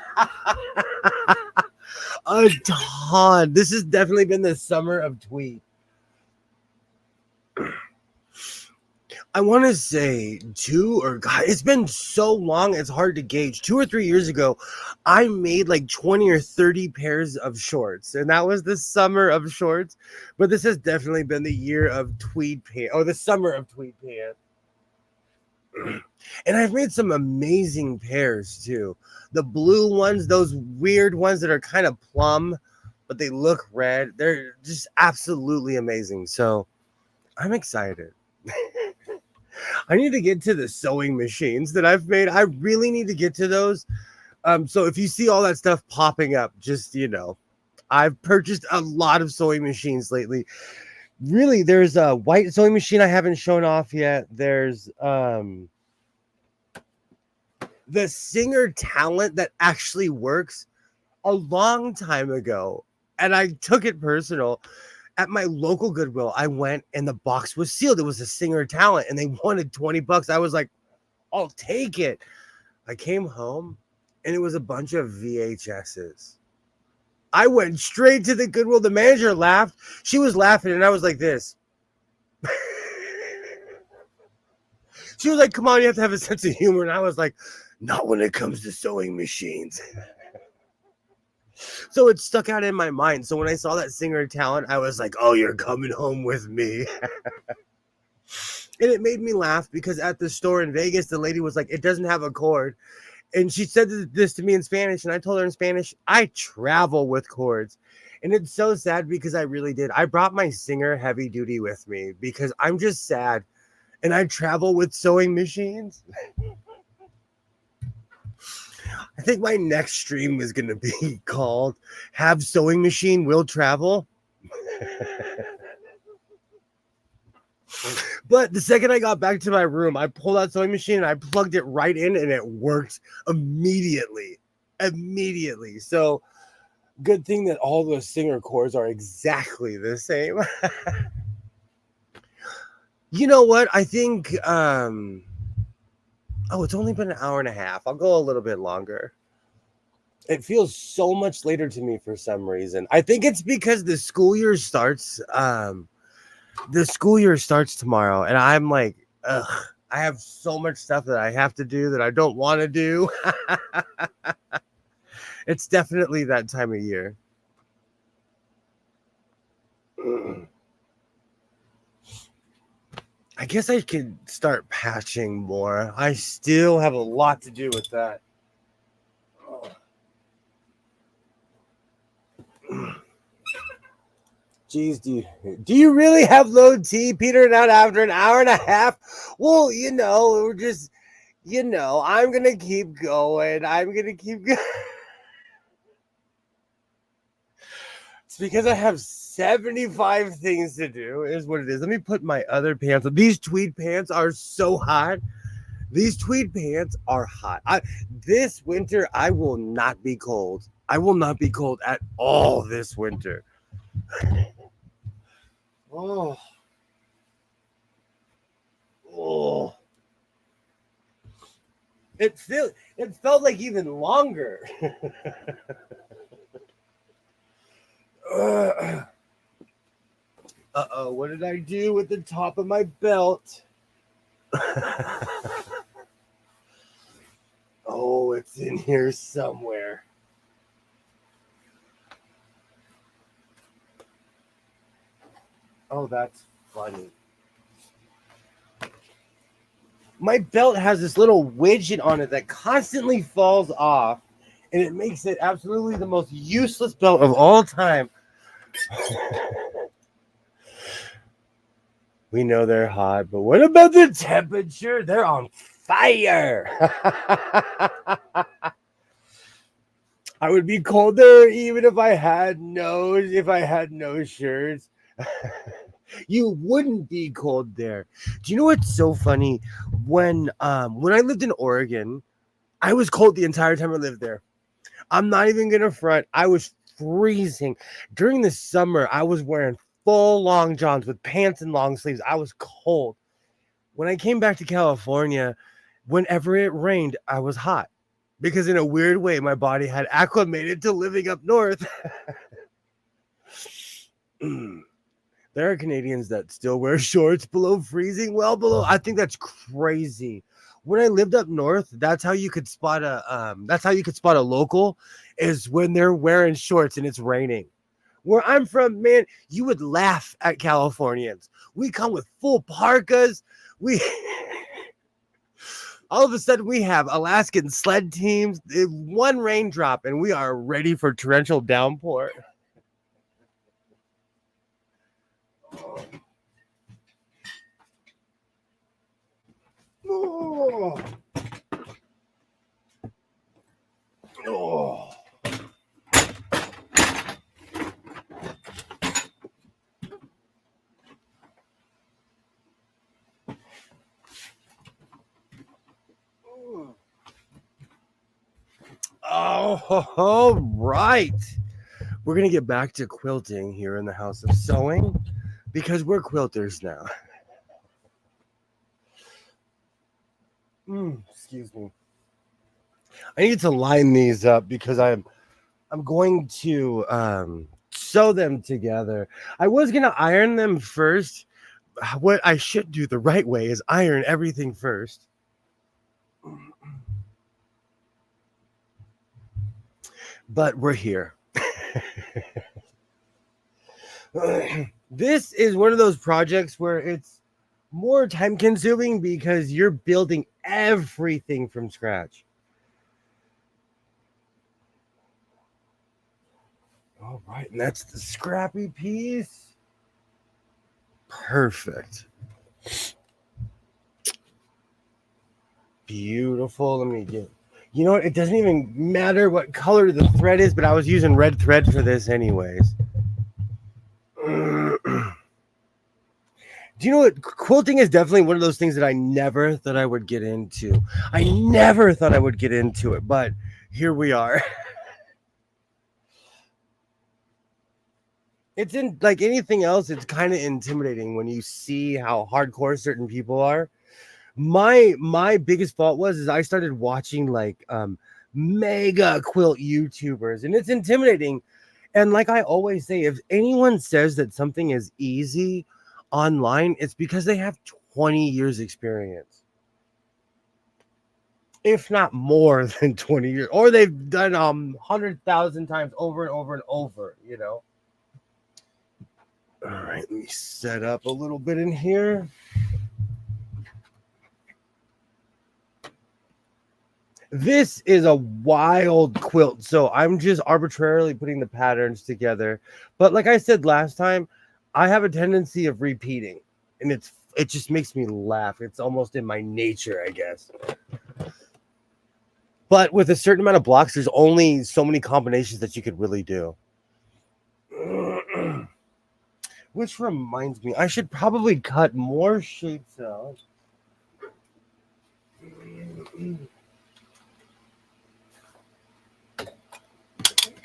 A ton. This has definitely been the summer of tweed. I want to say God, it's been so long, it's hard to gauge. 2 or 3 years ago, I made like 20 or 30 pairs of shorts, and that was the summer of shorts. But this has definitely been the year of tweed pants, or the summer of tweed pants. And I've made some amazing pairs too. The blue ones, those weird ones that are kind of plum, but they look red. They're just absolutely amazing. So I'm excited. I need to get to the sewing machines that I've made. I really need to get to those. So if you see all that stuff popping up, just I've purchased a lot of sewing machines lately. Really, there's a white sewing machine I haven't shown off yet. There's the Singer Talent that actually works a long time ago, and I took it personal. At my local Goodwill, I went and the box was sealed. It was a Singer Talent and they wanted $20. I was like, I'll take it. I came home and it was a bunch of VHSs. I went straight to the Goodwill. The manager laughed. She was laughing and I was like this. She was like, come on, you have to have a sense of humor. And I was like, not when it comes to sewing machines. So it stuck out in my mind. So when I saw that Singer Talent, I was like, oh, you're coming home with me. And it made me laugh because at the store in Vegas, the lady was like, it doesn't have a cord. And she said this to me in Spanish. And I told her in Spanish, I travel with cords. And it's so sad because I really did. I brought my Singer heavy duty with me because I'm just sad. And I travel with sewing machines. I think my next stream is going to be called Have Sewing Machine Will Travel. But the second I got back to my room, I pulled out sewing machine and I plugged it right in and it worked immediately. So good thing that all those Singer cords are exactly the same. You know what? I think it's only been an hour and a half. I'll go a little bit longer. It feels so much later to me for some reason. I think it's because the school year starts. The school year starts tomorrow, and I'm like, ugh. I have so much stuff that I have to do that I don't want to do. It's definitely that time of year. I guess I could start patching more. I still have a lot to do with that. Geez, do you really have low T petering out after an hour and a half? Well, we're just, I'm going to keep going. It's because I have 75 things to do is what it is. Let me put my other pants on. These tweed pants are so hot. This winter, I will not be cold. I will not be cold at all this winter. Oh. It felt like even longer. What did I do with the top of my belt? Oh, it's in here somewhere. Oh, that's funny. My belt has this little widget on it that constantly falls off, and it makes it absolutely the most useless belt of all time. We know they're hot, but what about the temperature? They're on fire. I would be colder even if I had no shirts. You wouldn't be cold there. Do you know what's so funny? When I lived in Oregon, I was cold the entire time I lived there. I'm not even gonna front. I was freezing. During the summer, I was wearing full long johns with pants and long sleeves. I was cold. When I came back to California, whenever it rained, I was hot. Because in a weird way, my body had acclimated to living up north. There are Canadians that still wear shorts below freezing, well below. I think that's crazy. When I lived up north, that's how you could spot a local is when they're wearing shorts and it's raining. Where I'm from, man, you would laugh at Californians. We come with full parkas. We all of a sudden we have Alaskan sled teams. One raindrop and we are ready for torrential downpour. Oh. Oh. Oh, all right. We're going to get back to quilting here in the House of Sewing because we're quilters now. Excuse me. I need to line these up because I'm going to sew them together. I was going to iron them first. What I should do the right way is iron everything first. But we're here. This is one of those projects where it's more time consuming because you're building everything from scratch. All right, and that's the scrappy piece. Perfect. Beautiful. Let me get, you know what? It doesn't even matter what color the thread is, but I was using red thread for this anyways. Do you know what? Quilting is definitely one of those things that I never thought I would get into. I never thought I would get into it, but here we are. It's in like anything else, it's kind of intimidating when you see how hardcore certain people are. My biggest fault was I started watching like mega quilt YouTubers, and it's intimidating. And like I always say, if anyone says that something is easy online, it's because they have 20 years experience, if not more than 20 years, or they've done 100,000 times over and over and over, you know. All right, let me set up a little bit in here. This is a wild quilt, so I'm just arbitrarily putting the patterns together. But like I said last time, I have a tendency of repeating, and it just makes me laugh. It's almost in my nature, I guess. But with a certain amount of blocks, there's only so many combinations that you could really do. Which reminds me, I should probably cut more shapes out.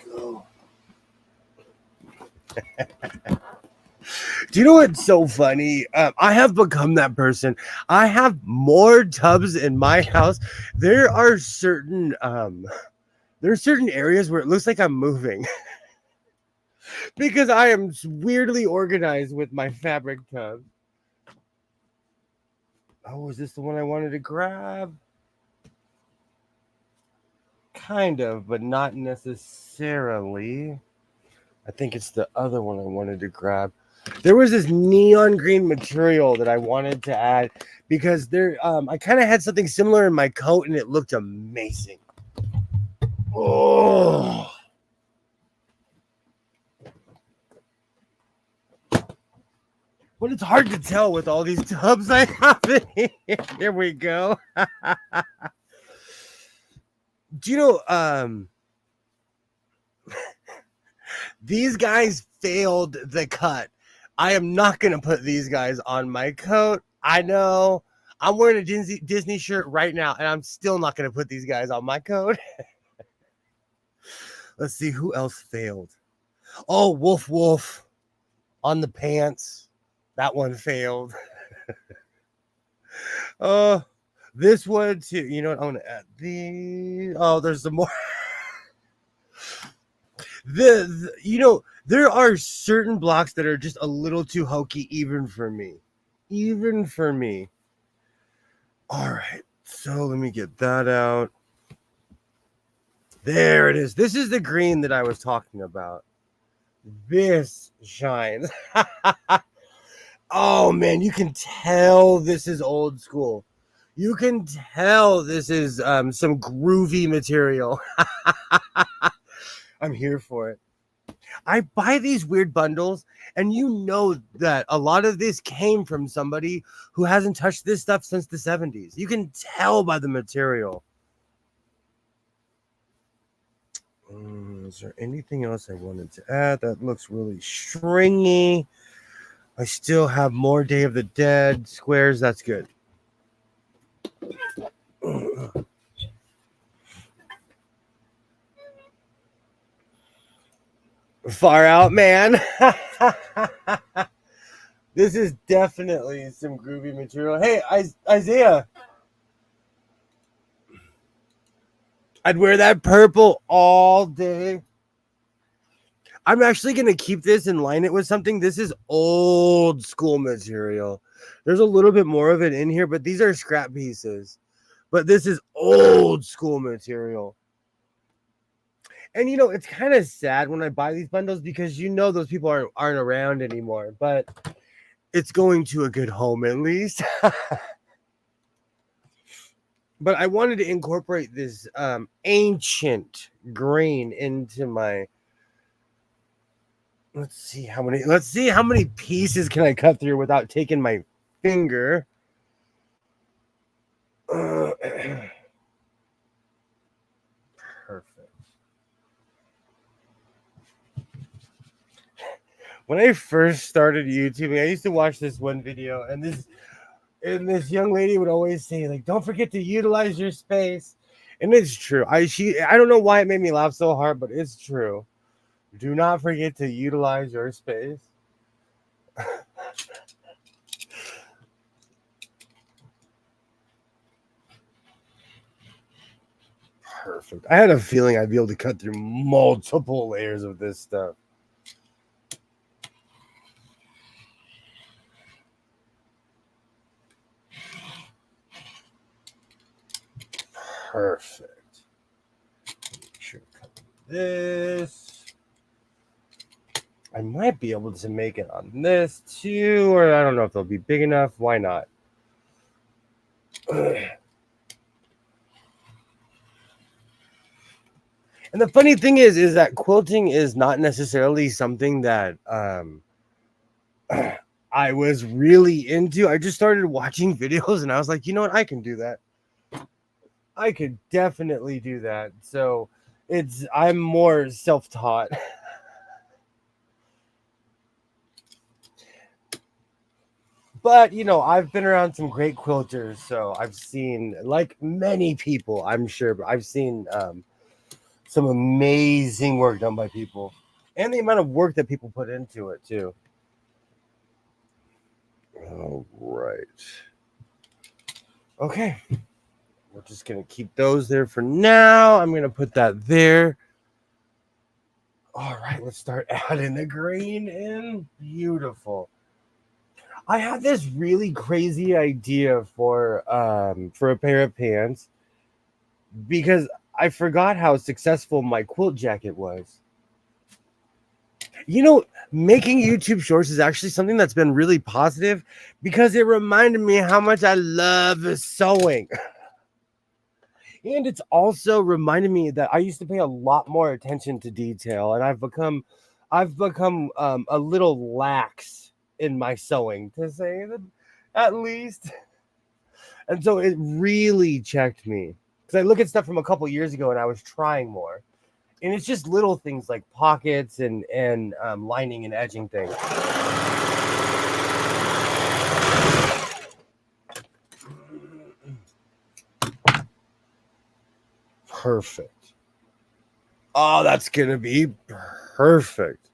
Go. Do you know what's so funny? I have become that person. I have more tubs in my house. There are certain areas where it looks like I'm moving because I am weirdly organized with my fabric tubs. Oh, is this the one I wanted to grab? Kind of, but not necessarily. I think it's the other one I wanted to grab. There was this neon green material that I wanted to add because I kind of had something similar in my coat and it looked amazing. Oh. But it's hard to tell with all these tubs I have in here. Here we go. Do you know, these guys failed the cut. I am not going to put these guys on my coat. I know. I'm wearing a Disney shirt right now, and I'm still not going to put these guys on my coat. Let's see who else failed. Oh, Wolf on the pants. That one failed. Oh, this one too. You know what? I'm going to add these. Oh, there's some more. there are certain blocks that are just a little too hokey, even for me. Even for me. All right, so let me get that out. There it is. This is the green that I was talking about. This shines. Oh man, you can tell this is old school. You can tell this is some groovy material. I'm here for it. I buy these weird bundles, and you know that a lot of this came from somebody who hasn't touched this stuff since the 70s. You can tell by the material. Is there anything else I wanted to add? That looks really stringy. I still have more Day of the Dead squares. That's good. Far out, man. This is definitely some groovy material. Hey, Isaiah. I'd wear that purple all day. I'm actually going to keep this and line it with something. This is old school material. There's a little bit more of it in here, but these are scrap pieces. But this is old school material. And it's kind of sad when I buy these bundles because those people aren't around anymore. But it's going to a good home at least. But I wanted to incorporate this ancient green into my. Let's see how many pieces can I cut through without taking my finger. Perfect. When I first started YouTubing, I used to watch this one video, and this young lady would always say, like, don't forget to utilize your space. And it's true. I don't know why it made me laugh so hard, but it's true. Do not forget to utilize your space. Perfect. I had a feeling I'd be able to cut through multiple layers of this stuff. Perfect. Make sure to cut this. I might be able to make it on this too, or I don't know if they'll be big enough. Why not? And the funny thing is that quilting is not necessarily something that I was really into. I just started watching videos and I was like, you know what? I can do that. I could definitely do that. So I'm more self-taught. But, I've been around some great quilters, so I've seen, like many people, I'm sure, but I've seen some amazing work done by people. And the amount of work that people put into it, too. All right. Okay. We're just going to keep those there for now. I'm going to put that there. All right, let's start adding the green in. Beautiful. I had this really crazy idea for a pair of pants because I forgot how successful my quilt jacket was. Making YouTube shorts is actually something that's been really positive because it reminded me how much I love sewing. And it's also reminded me that I used to pay a lot more attention to detail, and I've become a little lax in my sewing, to say that at least. And so it really checked me because I look at stuff from a couple years ago and I was trying more. And it's just little things like pockets and lining and edging things. Perfect. Oh, that's going to be perfect.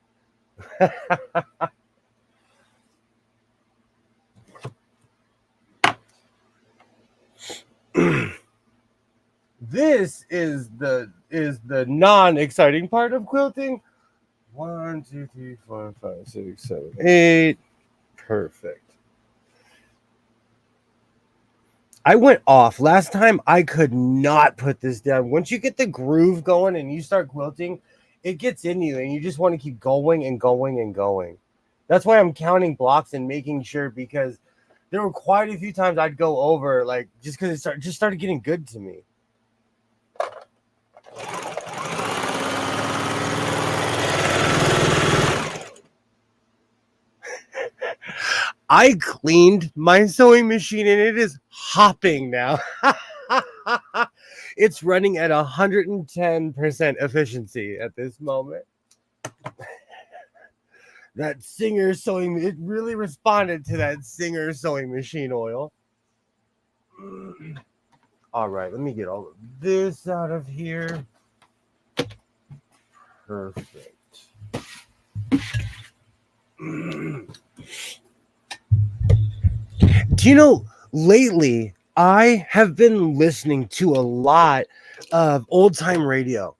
This is the non-exciting part of quilting, 1, 2, 3, 4, 5, 6, 7, 8. Perfect. I went off. Last time I could not put this down. Once you get the groove going and you start quilting, it gets in you and you just want to keep going and going and going. That's why I'm counting blocks and making sure, because there were quite a few times I'd go over, like, just because it started getting good to me. I cleaned my sewing machine and it is hopping now. It's running at 110% efficiency at this moment. That Singer sewing, it really responded to that Singer sewing machine oil. All right, let me get all of this out of here. Perfect. Do you know, lately I have been listening to a lot of old time radio.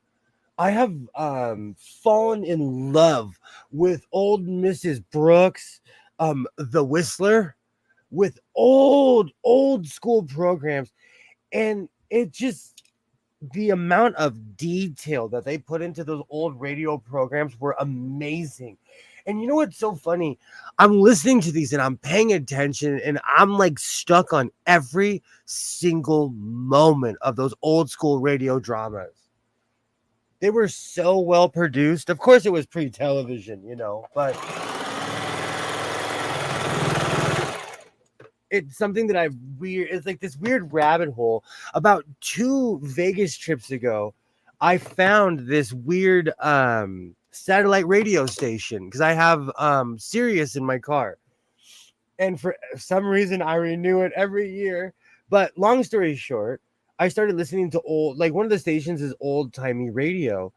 I have fallen in love with old Mrs. Brooks, the Whistler, with old school programs, and it just, the amount of detail that they put into those old radio programs were amazing. And you know what's so funny? I'm listening to these and I'm paying attention and I'm like stuck on every single moment of those old school radio dramas. They were so well produced. Of course, it was pre-television, but it's something that it's like this weird rabbit hole. About 2 Vegas trips ago, I found this weird satellite radio station because I have Sirius in my car. And for some reason, I renew it every year. But long story short, I started listening to one of the stations is old-timey radio.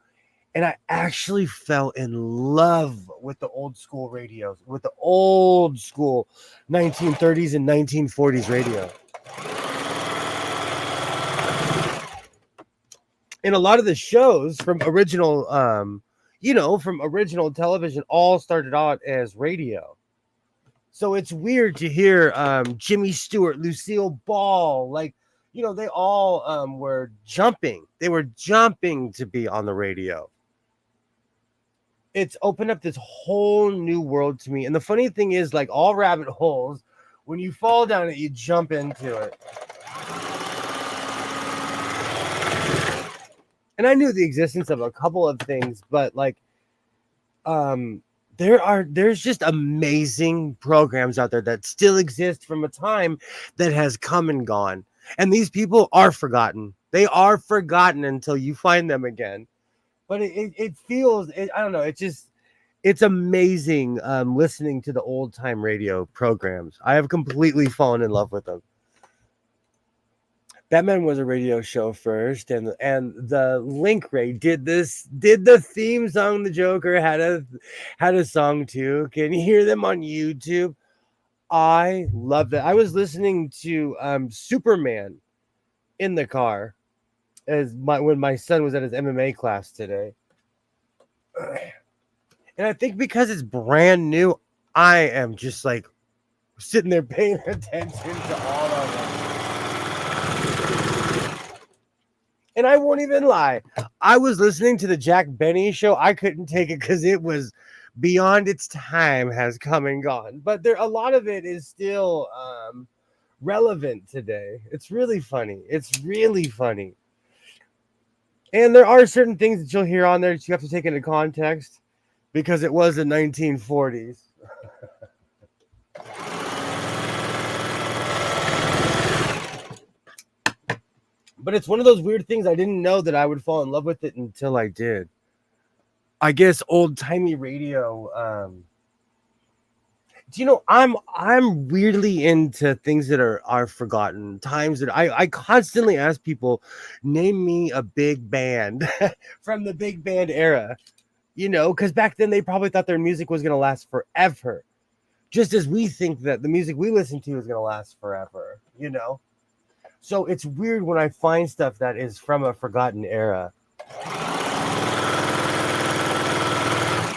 And I actually fell in love with the old school radios, with the old school 1930s and 1940s radio. And a lot of the shows from original, from original television all started out as radio. So it's weird to hear Jimmy Stewart, Lucille Ball, they all were jumping. They were jumping to be on the radio. It's opened up this whole new world to me. And the funny thing is, like all rabbit holes, when you fall down it, you jump into it. And I knew the existence of a couple of things, but there's just amazing programs out there that still exist from a time that has come and gone. And these people are forgotten. They are forgotten until you find them again. But it feels, I don't know, it's amazing listening to the old time radio programs. I have completely fallen in love with them. Batman was a radio show first, and the Link Ray did the theme song. The Joker had a song too. Can you hear them on YouTube? I love that. I was listening to Superman in the car when my son was at his MMA class today. And I think because it's brand new, I am just like sitting there paying attention to all of them. And I won't even lie. I was listening to the Jack Benny show. I couldn't take it because it was beyond its time, has come and gone. But a lot of it is still relevant today. It's really funny. And there are certain things that you'll hear on there that you have to take into context because it was the 1940s. But it's one of those weird things. I didn't know that I would fall in love with it until I did. I guess old-timey radio. Do you know, I'm weirdly into things that are forgotten, times that I constantly ask people, name me a big band from the big band era, because back then they probably thought their music was going to last forever, just as we think that the music we listen to is going to last forever, So it's weird when I find stuff that is from a forgotten era.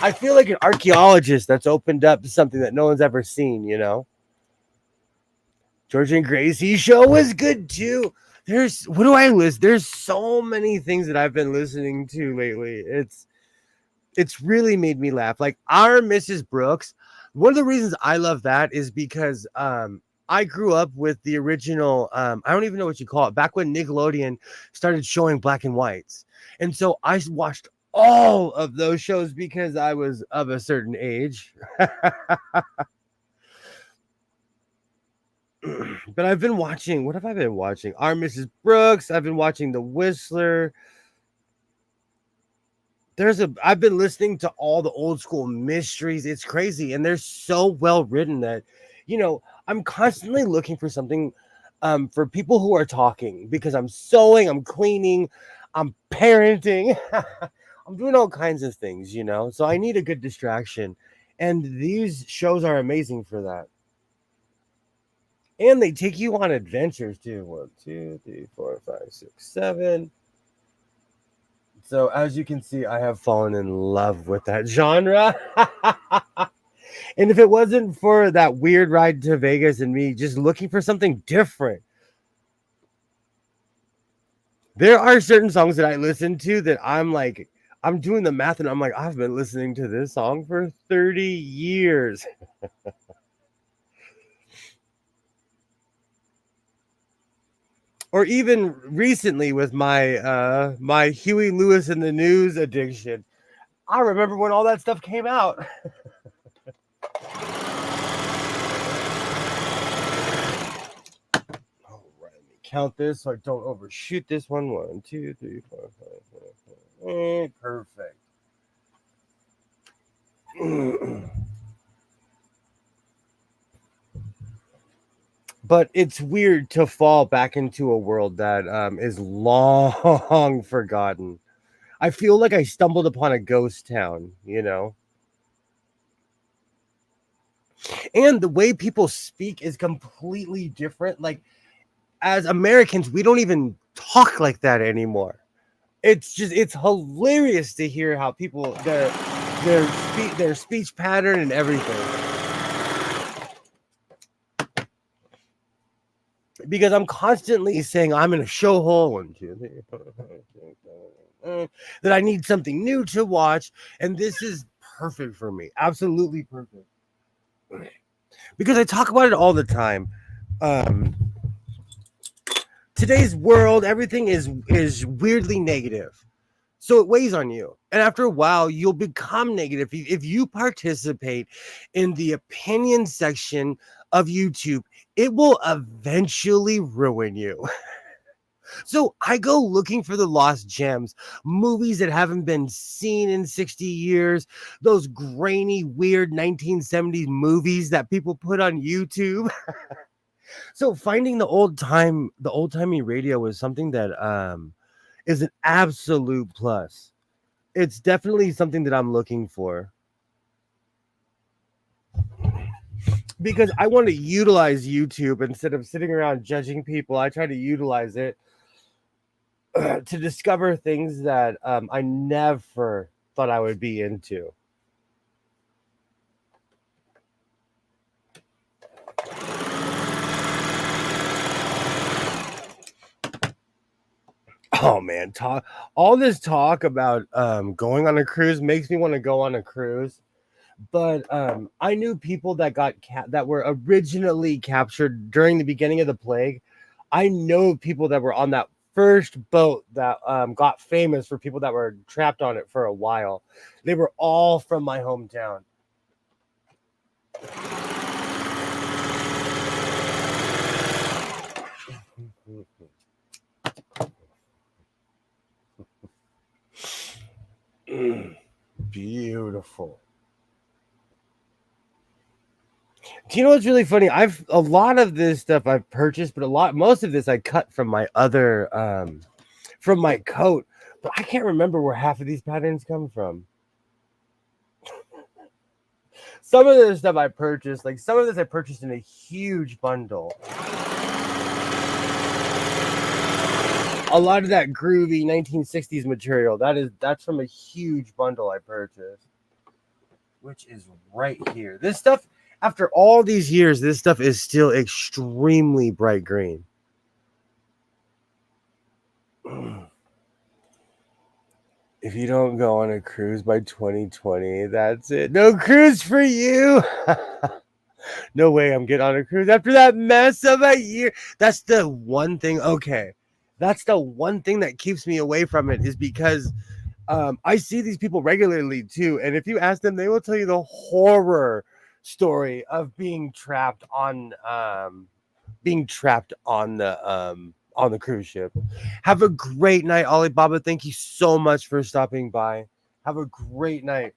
I feel like an archaeologist that's opened up something that no one's ever seen, you know? George and Gracie show was good too. There's what do I list? There's so many things that I've been listening to lately. It's really made me laugh. Like our Mrs. Brooks. One of the reasons I love that is because I grew up with the original I don't even know what you call it, back when Nickelodeon started showing black and whites. And so I watched all of those shows because I was of a certain age. But I've been watching, what have I been watching? Our Mrs. Brooks. I've been watching The Whistler. I've been listening to all the old school mysteries. It's crazy. And they're so well written that, I'm constantly looking for something for people who are talking because I'm sewing, I'm cleaning, I'm parenting, I'm doing all kinds of things, So I need a good distraction. And these shows are amazing for that. And they take you on adventures too. 1, 2, 3, 4, 5, 6, 7. So as you can see, I have fallen in love with that genre. And if it wasn't for that weird ride to Vegas and me just looking for something different, there are certain songs that I listen to that I'm like, I'm doing the math and I'm like, I've been listening to this song for 30 years. Or even recently with my my Huey Lewis and the News addiction. I remember when all that stuff came out. All right, let me count this so I don't overshoot this one. 1, 2, 3, 4, 5, 6, 7. Perfect. But it's weird to fall back into a world that is long forgotten. I feel like I stumbled upon a ghost town, And the way people speak is completely different. Like as Americans, we don't even talk like that anymore. It's hilarious to hear how people their speech pattern and everything. Because I'm constantly saying I'm in a show hole 1, 2, 3, 4, 5, 6, 7, that I need something new to watch, and this is perfect for me. Absolutely perfect. Because I talk about it all the time. Today's world, everything is weirdly negative. So it weighs on you. And after a while, you'll become negative. If you participate in the opinion section of YouTube, it will eventually ruin you. So I go looking for the lost gems, movies that haven't been seen in 60 years, those grainy, weird 1970s movies that people put on YouTube. So finding the old-timey radio is something that is an absolute plus. It's definitely something that I'm looking for. Because I want to utilize YouTube instead of sitting around judging people. I try to utilize it to discover things that I never thought I would be into. Oh man, all this talk about going on a cruise makes me want to go on a cruise. But I knew people that that were originally captured during the beginning of the plague. I know people that were on that first boat that got famous for people that were trapped on it for a while. They were all from my hometown. Beautiful. Do you know what's really funny? A lot of this stuff I've purchased, but most of this I cut from my other from my coat. But I can't remember where half of these patterns come from. Some of the stuff I purchased, like some of this I purchased in a huge bundle. A lot of that groovy 1960s material, that's from a huge bundle I purchased. which is right here. This stuff, after all these years, this stuff is still extremely bright green. If you don't go on a cruise by 2020, that's it. No cruise for you. No way I'm getting on a cruise after that mess of a year. That's the one thing. Okay. That's the one thing that keeps me away from it, is because I see these people regularly too. And if you ask them, they will tell you the horror story of being trapped on the cruise ship. Have a great night, Alibaba. Thank you so much for stopping by. Have a great night.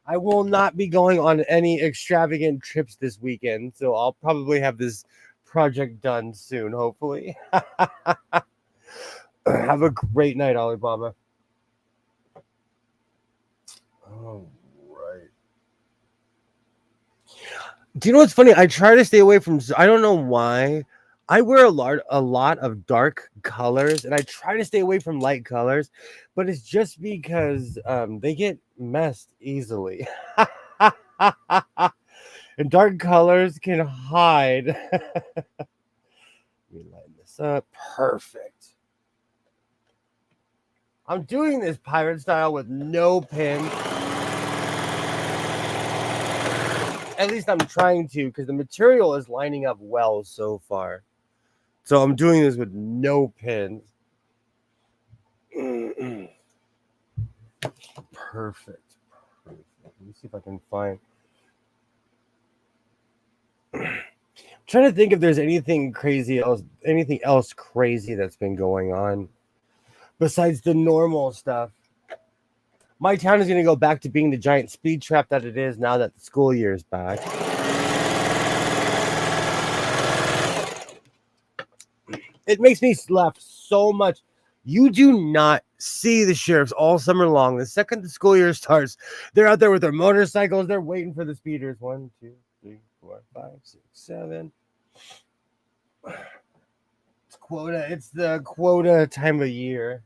I will not be going on any extravagant trips this weekend, so I'll probably have this project done soon, hopefully. Have a great night, Alibaba. All right. Do you know what's funny? I try to stay away from. I don't know why. I wear a lot of dark colors, and I try to stay away from light colors, but it's just because they get messed easily. And dark colors can hide. Let me lighten this up. Perfect. I'm doing this pirate style with no pin. At least I'm trying to, because the material is lining up well so far. So I'm doing this with no pins. Perfect. Let me see if I can find. I'm trying to think if there's anything else crazy that's been going on besides the normal stuff. My town is going to go back to being the giant speed trap that it is now that the school year is back. It makes me laugh so much. You do not see the sheriffs all summer long. The second the school year starts, they're out there with their motorcycles. They're waiting for the speeders. 1, 2, 3, 4, 5, 6, 7. It's quota. It's the quota time of year.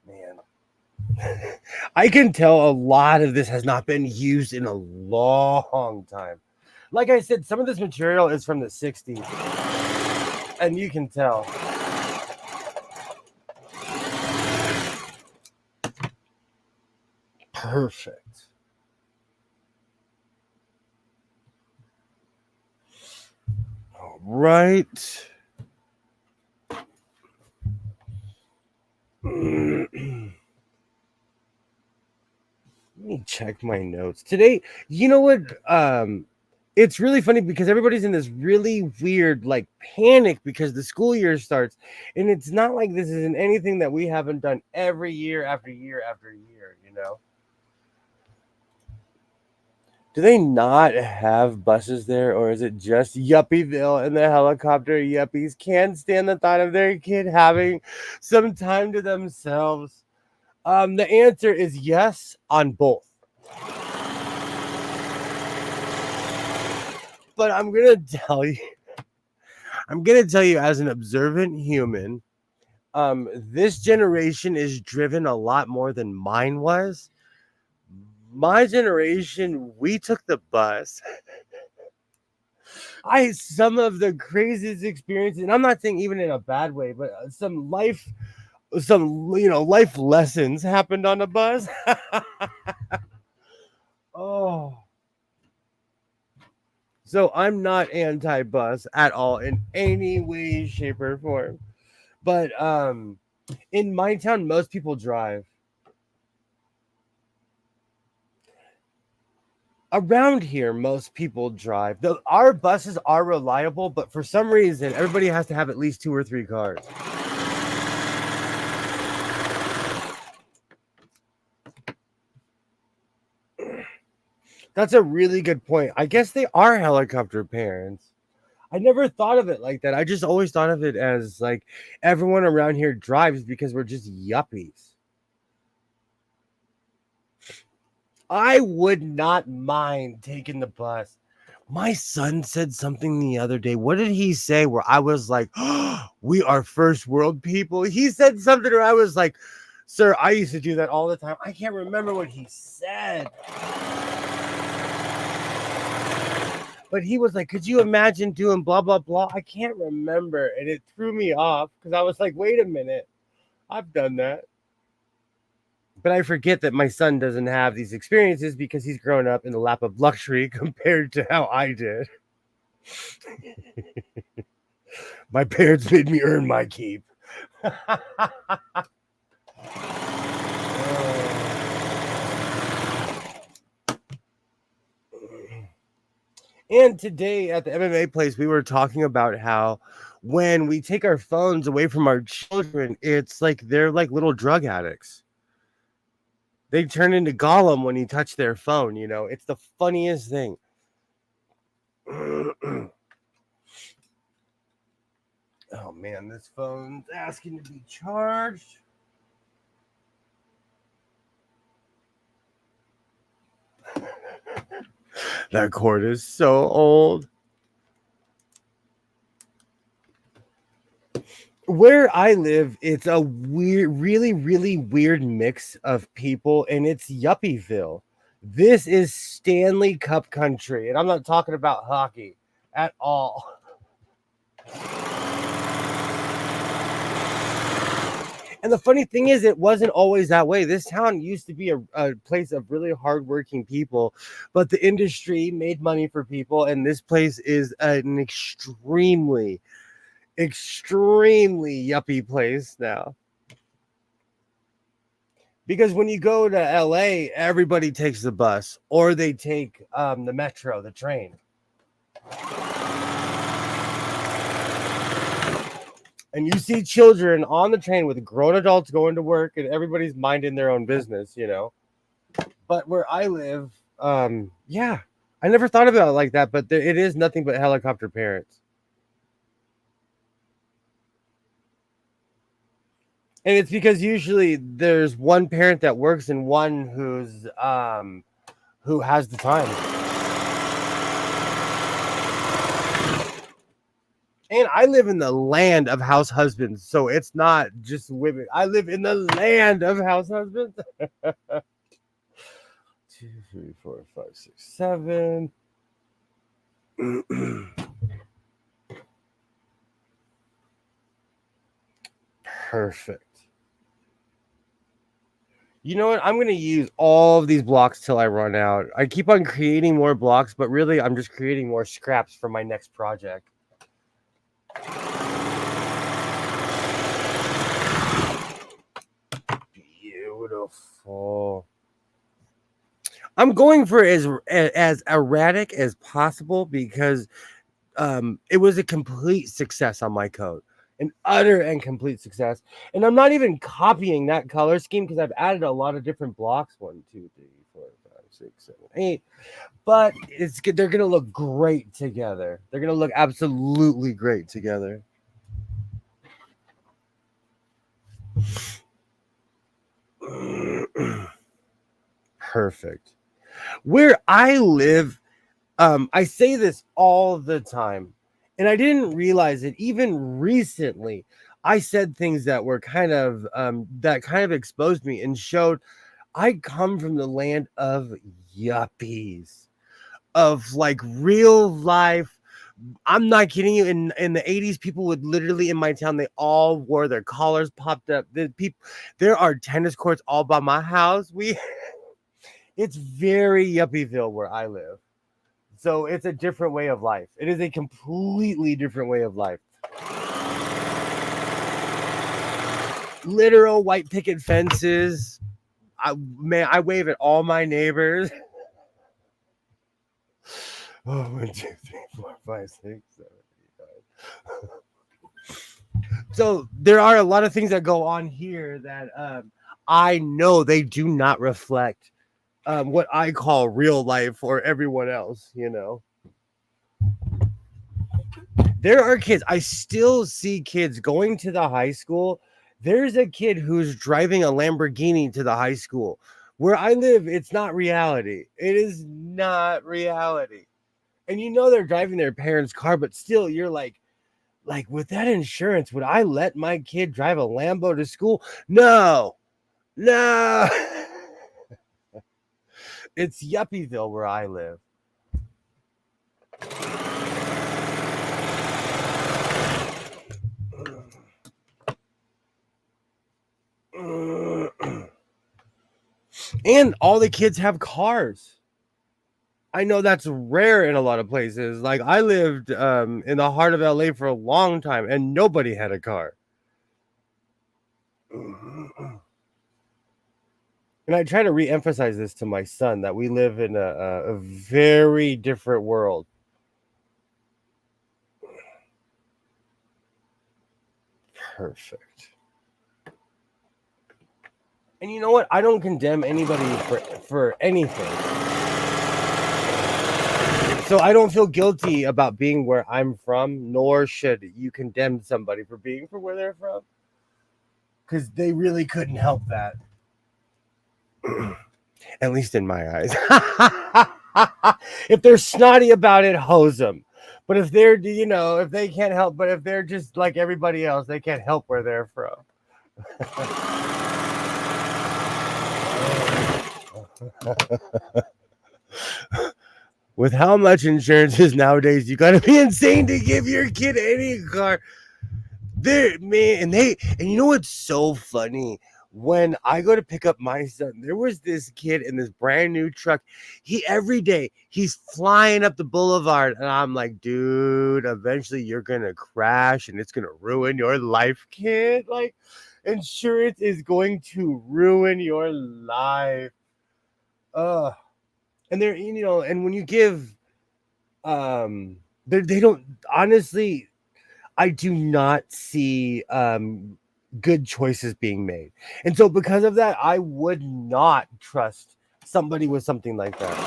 Man, I can tell a lot of this has not been used in a long time. Like I said, some of this material is from the 60s, and you can tell. Perfect. All right. Let me check my notes today. You know what? It's really funny because everybody's in this really weird like panic because the school year starts, and it's not like this isn't anything that we haven't done every year after year after year, you know. Do they not have buses there, or is it just Yuppieville and the helicopter yuppies can't stand the thought of their kid having some time to themselves? The answer is yes on both. But I'm gonna tell you as an observant human, this generation is driven a lot more than mine was. My generation, we took the bus. Some of the craziest experiences, and I'm not saying even in a bad way, but some life lessons happened on a bus. Oh. So I'm not anti-bus at all in any way, shape, or form. But in my town, most people drive. Around here, most people drive. Our buses are reliable, but for some reason, everybody has to have at least 2 or 3 cars. That's a really good point. I guess they are helicopter parents. I never thought of it like that. I just always thought of it as like everyone around here drives because we're just yuppies. I would not mind taking the bus, My son said something the other day. What did he say where I was like, oh, we are first world people? He said something where I was like, sir, I used to do that all the time. I can't remember what he said. But he was like, could you imagine doing blah, blah, blah? I can't remember. And it threw me off because I was like, wait a minute. I've done that. But I forget that my son doesn't have these experiences because he's grown up in the lap of luxury compared to how I did. My parents made me earn my keep. And today at the MMA place, we were talking about how when we take our phones away from our children, it's like they're like little drug addicts. They turn into Gollum when you touch their phone, you know. It's the funniest thing. Oh man, this phone's asking to be charged. That cord is so old. Where I live, it's a weird, really, really weird mix of people, and it's Yuppieville. This is Stanley Cup country, and I'm not talking about hockey at all. And the funny thing is, it wasn't always that way. This town used to be a place of really hardworking people, but the industry made money for people, and this place is an extremely yuppie place now. Because when you go to LA, everybody takes the bus or they take the metro, the train. And you see children on the train with grown adults going to work and everybody's minding their own business, you know. But where I live, yeah, I never thought about it like that, but it is nothing but helicopter parents. And it's because usually there's one parent that works and one who has the time. And I live in the land of house husbands, so it's not just women. I live in the land of house husbands. 2, 3, 4, 5, 6, 7. Perfect. You know what? I'm going to use all of these blocks till I run out. I keep on creating more blocks, but really I'm just creating more scraps for my next project. Beautiful. I'm going for as erratic as possible because it was a complete success on my code. An utter and complete success. And I'm not even copying that color scheme because I've added a lot of different blocks. 1, 2, 3, 4, 5, 6, 7, 8. But they're gonna look great together. They're gonna look absolutely great together. Perfect. Where I live, I say this all the time, and I didn't realize it even recently. I said things that were kind of exposed me and showed I come from the land of yuppies, of like real life. I'm not kidding you. In the 80s, people would literally in my town, they all wore their collars popped up. There are tennis courts all by my house. It's very Yuppieville where I live. So it's a different way of life. It is a completely different way of life. Literal white picket fences. I wave at all my neighbors. Oh, 1, 2, 3, 4, 5, 6, 7, 8, 9. So there are a lot of things that go on here that I know they do not reflect what I call real life or everyone else, you know. There are kids, I still see kids going to the high school. There's a kid who's driving a Lamborghini to the high school. Where I live, it's not reality. It is not reality. And you know they're driving their parents' car, but still you're like with that insurance, would I let my kid drive a Lambo to school? No. No. It's Yuppieville where I live. And all the kids have cars. I know that's rare in a lot of places. Like I lived in the heart of LA for a long time and nobody had a car. And I try to re-emphasize this to my son that we live in a very different world. Perfect. And you know what? I don't condemn anybody for anything. So I don't feel guilty about being where I'm from, nor should you condemn somebody for being from where they're from. Because they really couldn't help that. At least in my eyes. If they're snotty about it, hose them. But if they're, if they can't help, but if they're just like everybody else, they can't help where they're from. With how much insurance is nowadays, you gotta be insane to give your kid any car. And you know what's so funny? When I go to pick up my son, there was this kid in this brand new truck. Every day he's flying up the boulevard, and I'm like, dude, eventually you're gonna crash and it's gonna ruin your life, kid. Like, insurance is going to ruin your life. And they're, and when you give, they don't, honestly, I do not see good choices being made. And so because of that, I would not trust somebody with something like that.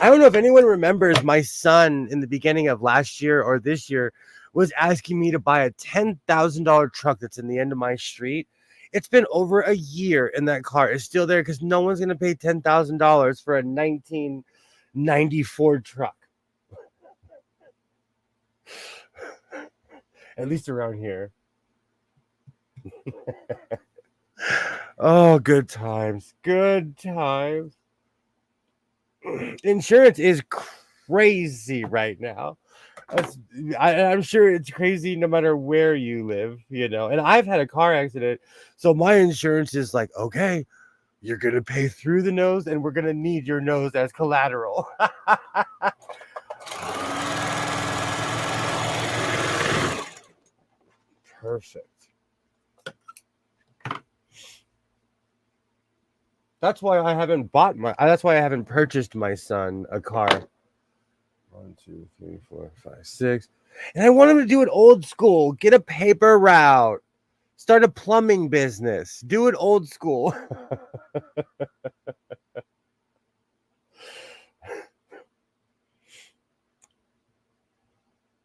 I don't know if anyone remembers my son in the beginning of last year or this year was asking me to buy a $10,000 truck that's in the end of my street. It's been over a year and that car is still there because no one's going to pay $10,000 for a 1994 truck. At least around here. Oh, good times. Good times. Insurance is crazy right now. I'm sure it's crazy no matter where you live, and I've had a car accident. So my insurance is like, okay, you're going to pay through the nose and we're going to need your nose as collateral. Perfect. That's why I haven't purchased my son a car. 1, 2, 3, 4, 5, 6. And I want him to do it old school. Get a paper route. Start a plumbing business. Do it old school.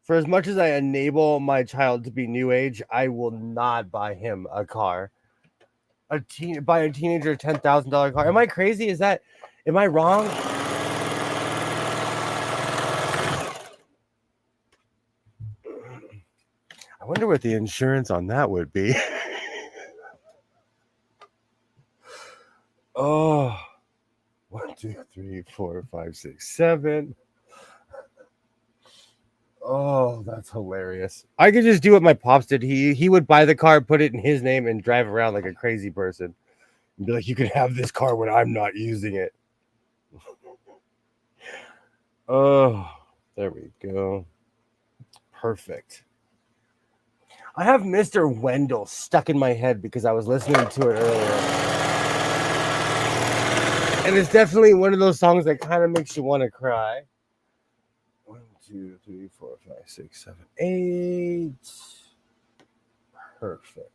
For as much as I enable my child to be new age, I will not buy him a car. Buy a teenager a $10,000 car. Am I crazy? Am I wrong? I wonder what the insurance on that would be. Oh, 1, 2, 3, 4, 5, 6, 7. Oh, that's hilarious. I could just do what my pops did. He would buy the car, put it in his name, and drive around like a crazy person. And be like, you can have this car when I'm not using it. Oh, there we go. Perfect. I have Mr. Wendell stuck in my head because I was listening to it earlier. And it's definitely one of those songs that kind of makes you want to cry. 1, 2, 3, 4, 5, 6, 7, 8. Perfect.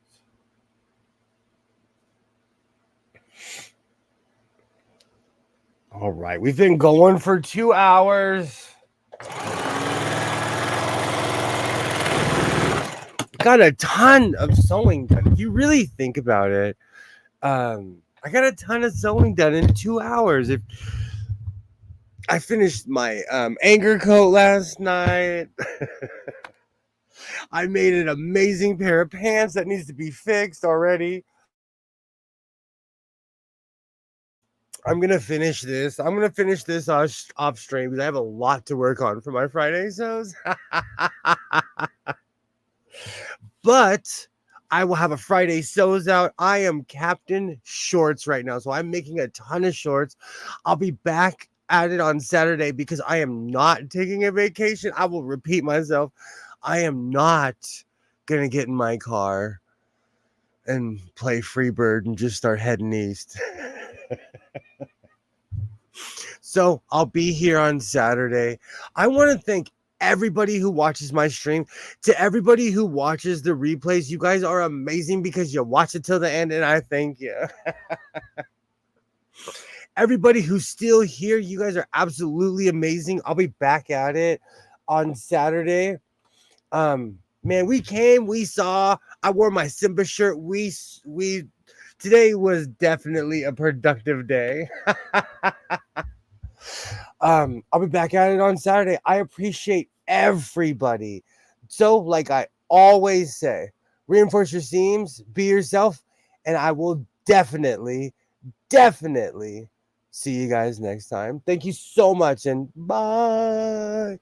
All right, we've been going for 2 hours. Got a ton of sewing done. If you really think about it, I got a ton of sewing done in 2 hours. I finished my anger coat last night. I made an amazing pair of pants that needs to be fixed already. I'm gonna finish this. I'm gonna finish this off stream because I have a lot to work on for my Friday shows. But I will have a Friday sews out. I am Captain Shorts right now, so I'm making a ton of shorts. I'll be back at it on Saturday because I am not taking a vacation. I will repeat myself. I am not gonna get in my car and play Freebird and just start heading east. So I'll be here on Saturday. I want to thank everybody who watches my stream. To everybody who watches the replays, you guys are amazing because you watch it till the end, and I thank you. Everybody who's still here, you guys are absolutely amazing. I'll be back at it on Saturday. Man, we came, we saw. I wore my Simba shirt. We today was definitely a productive day. I'll be back at it on Saturday. I appreciate everybody. So, like I always say, reinforce your seams, be yourself, and I will definitely see you guys next time. Thank you so much, and bye.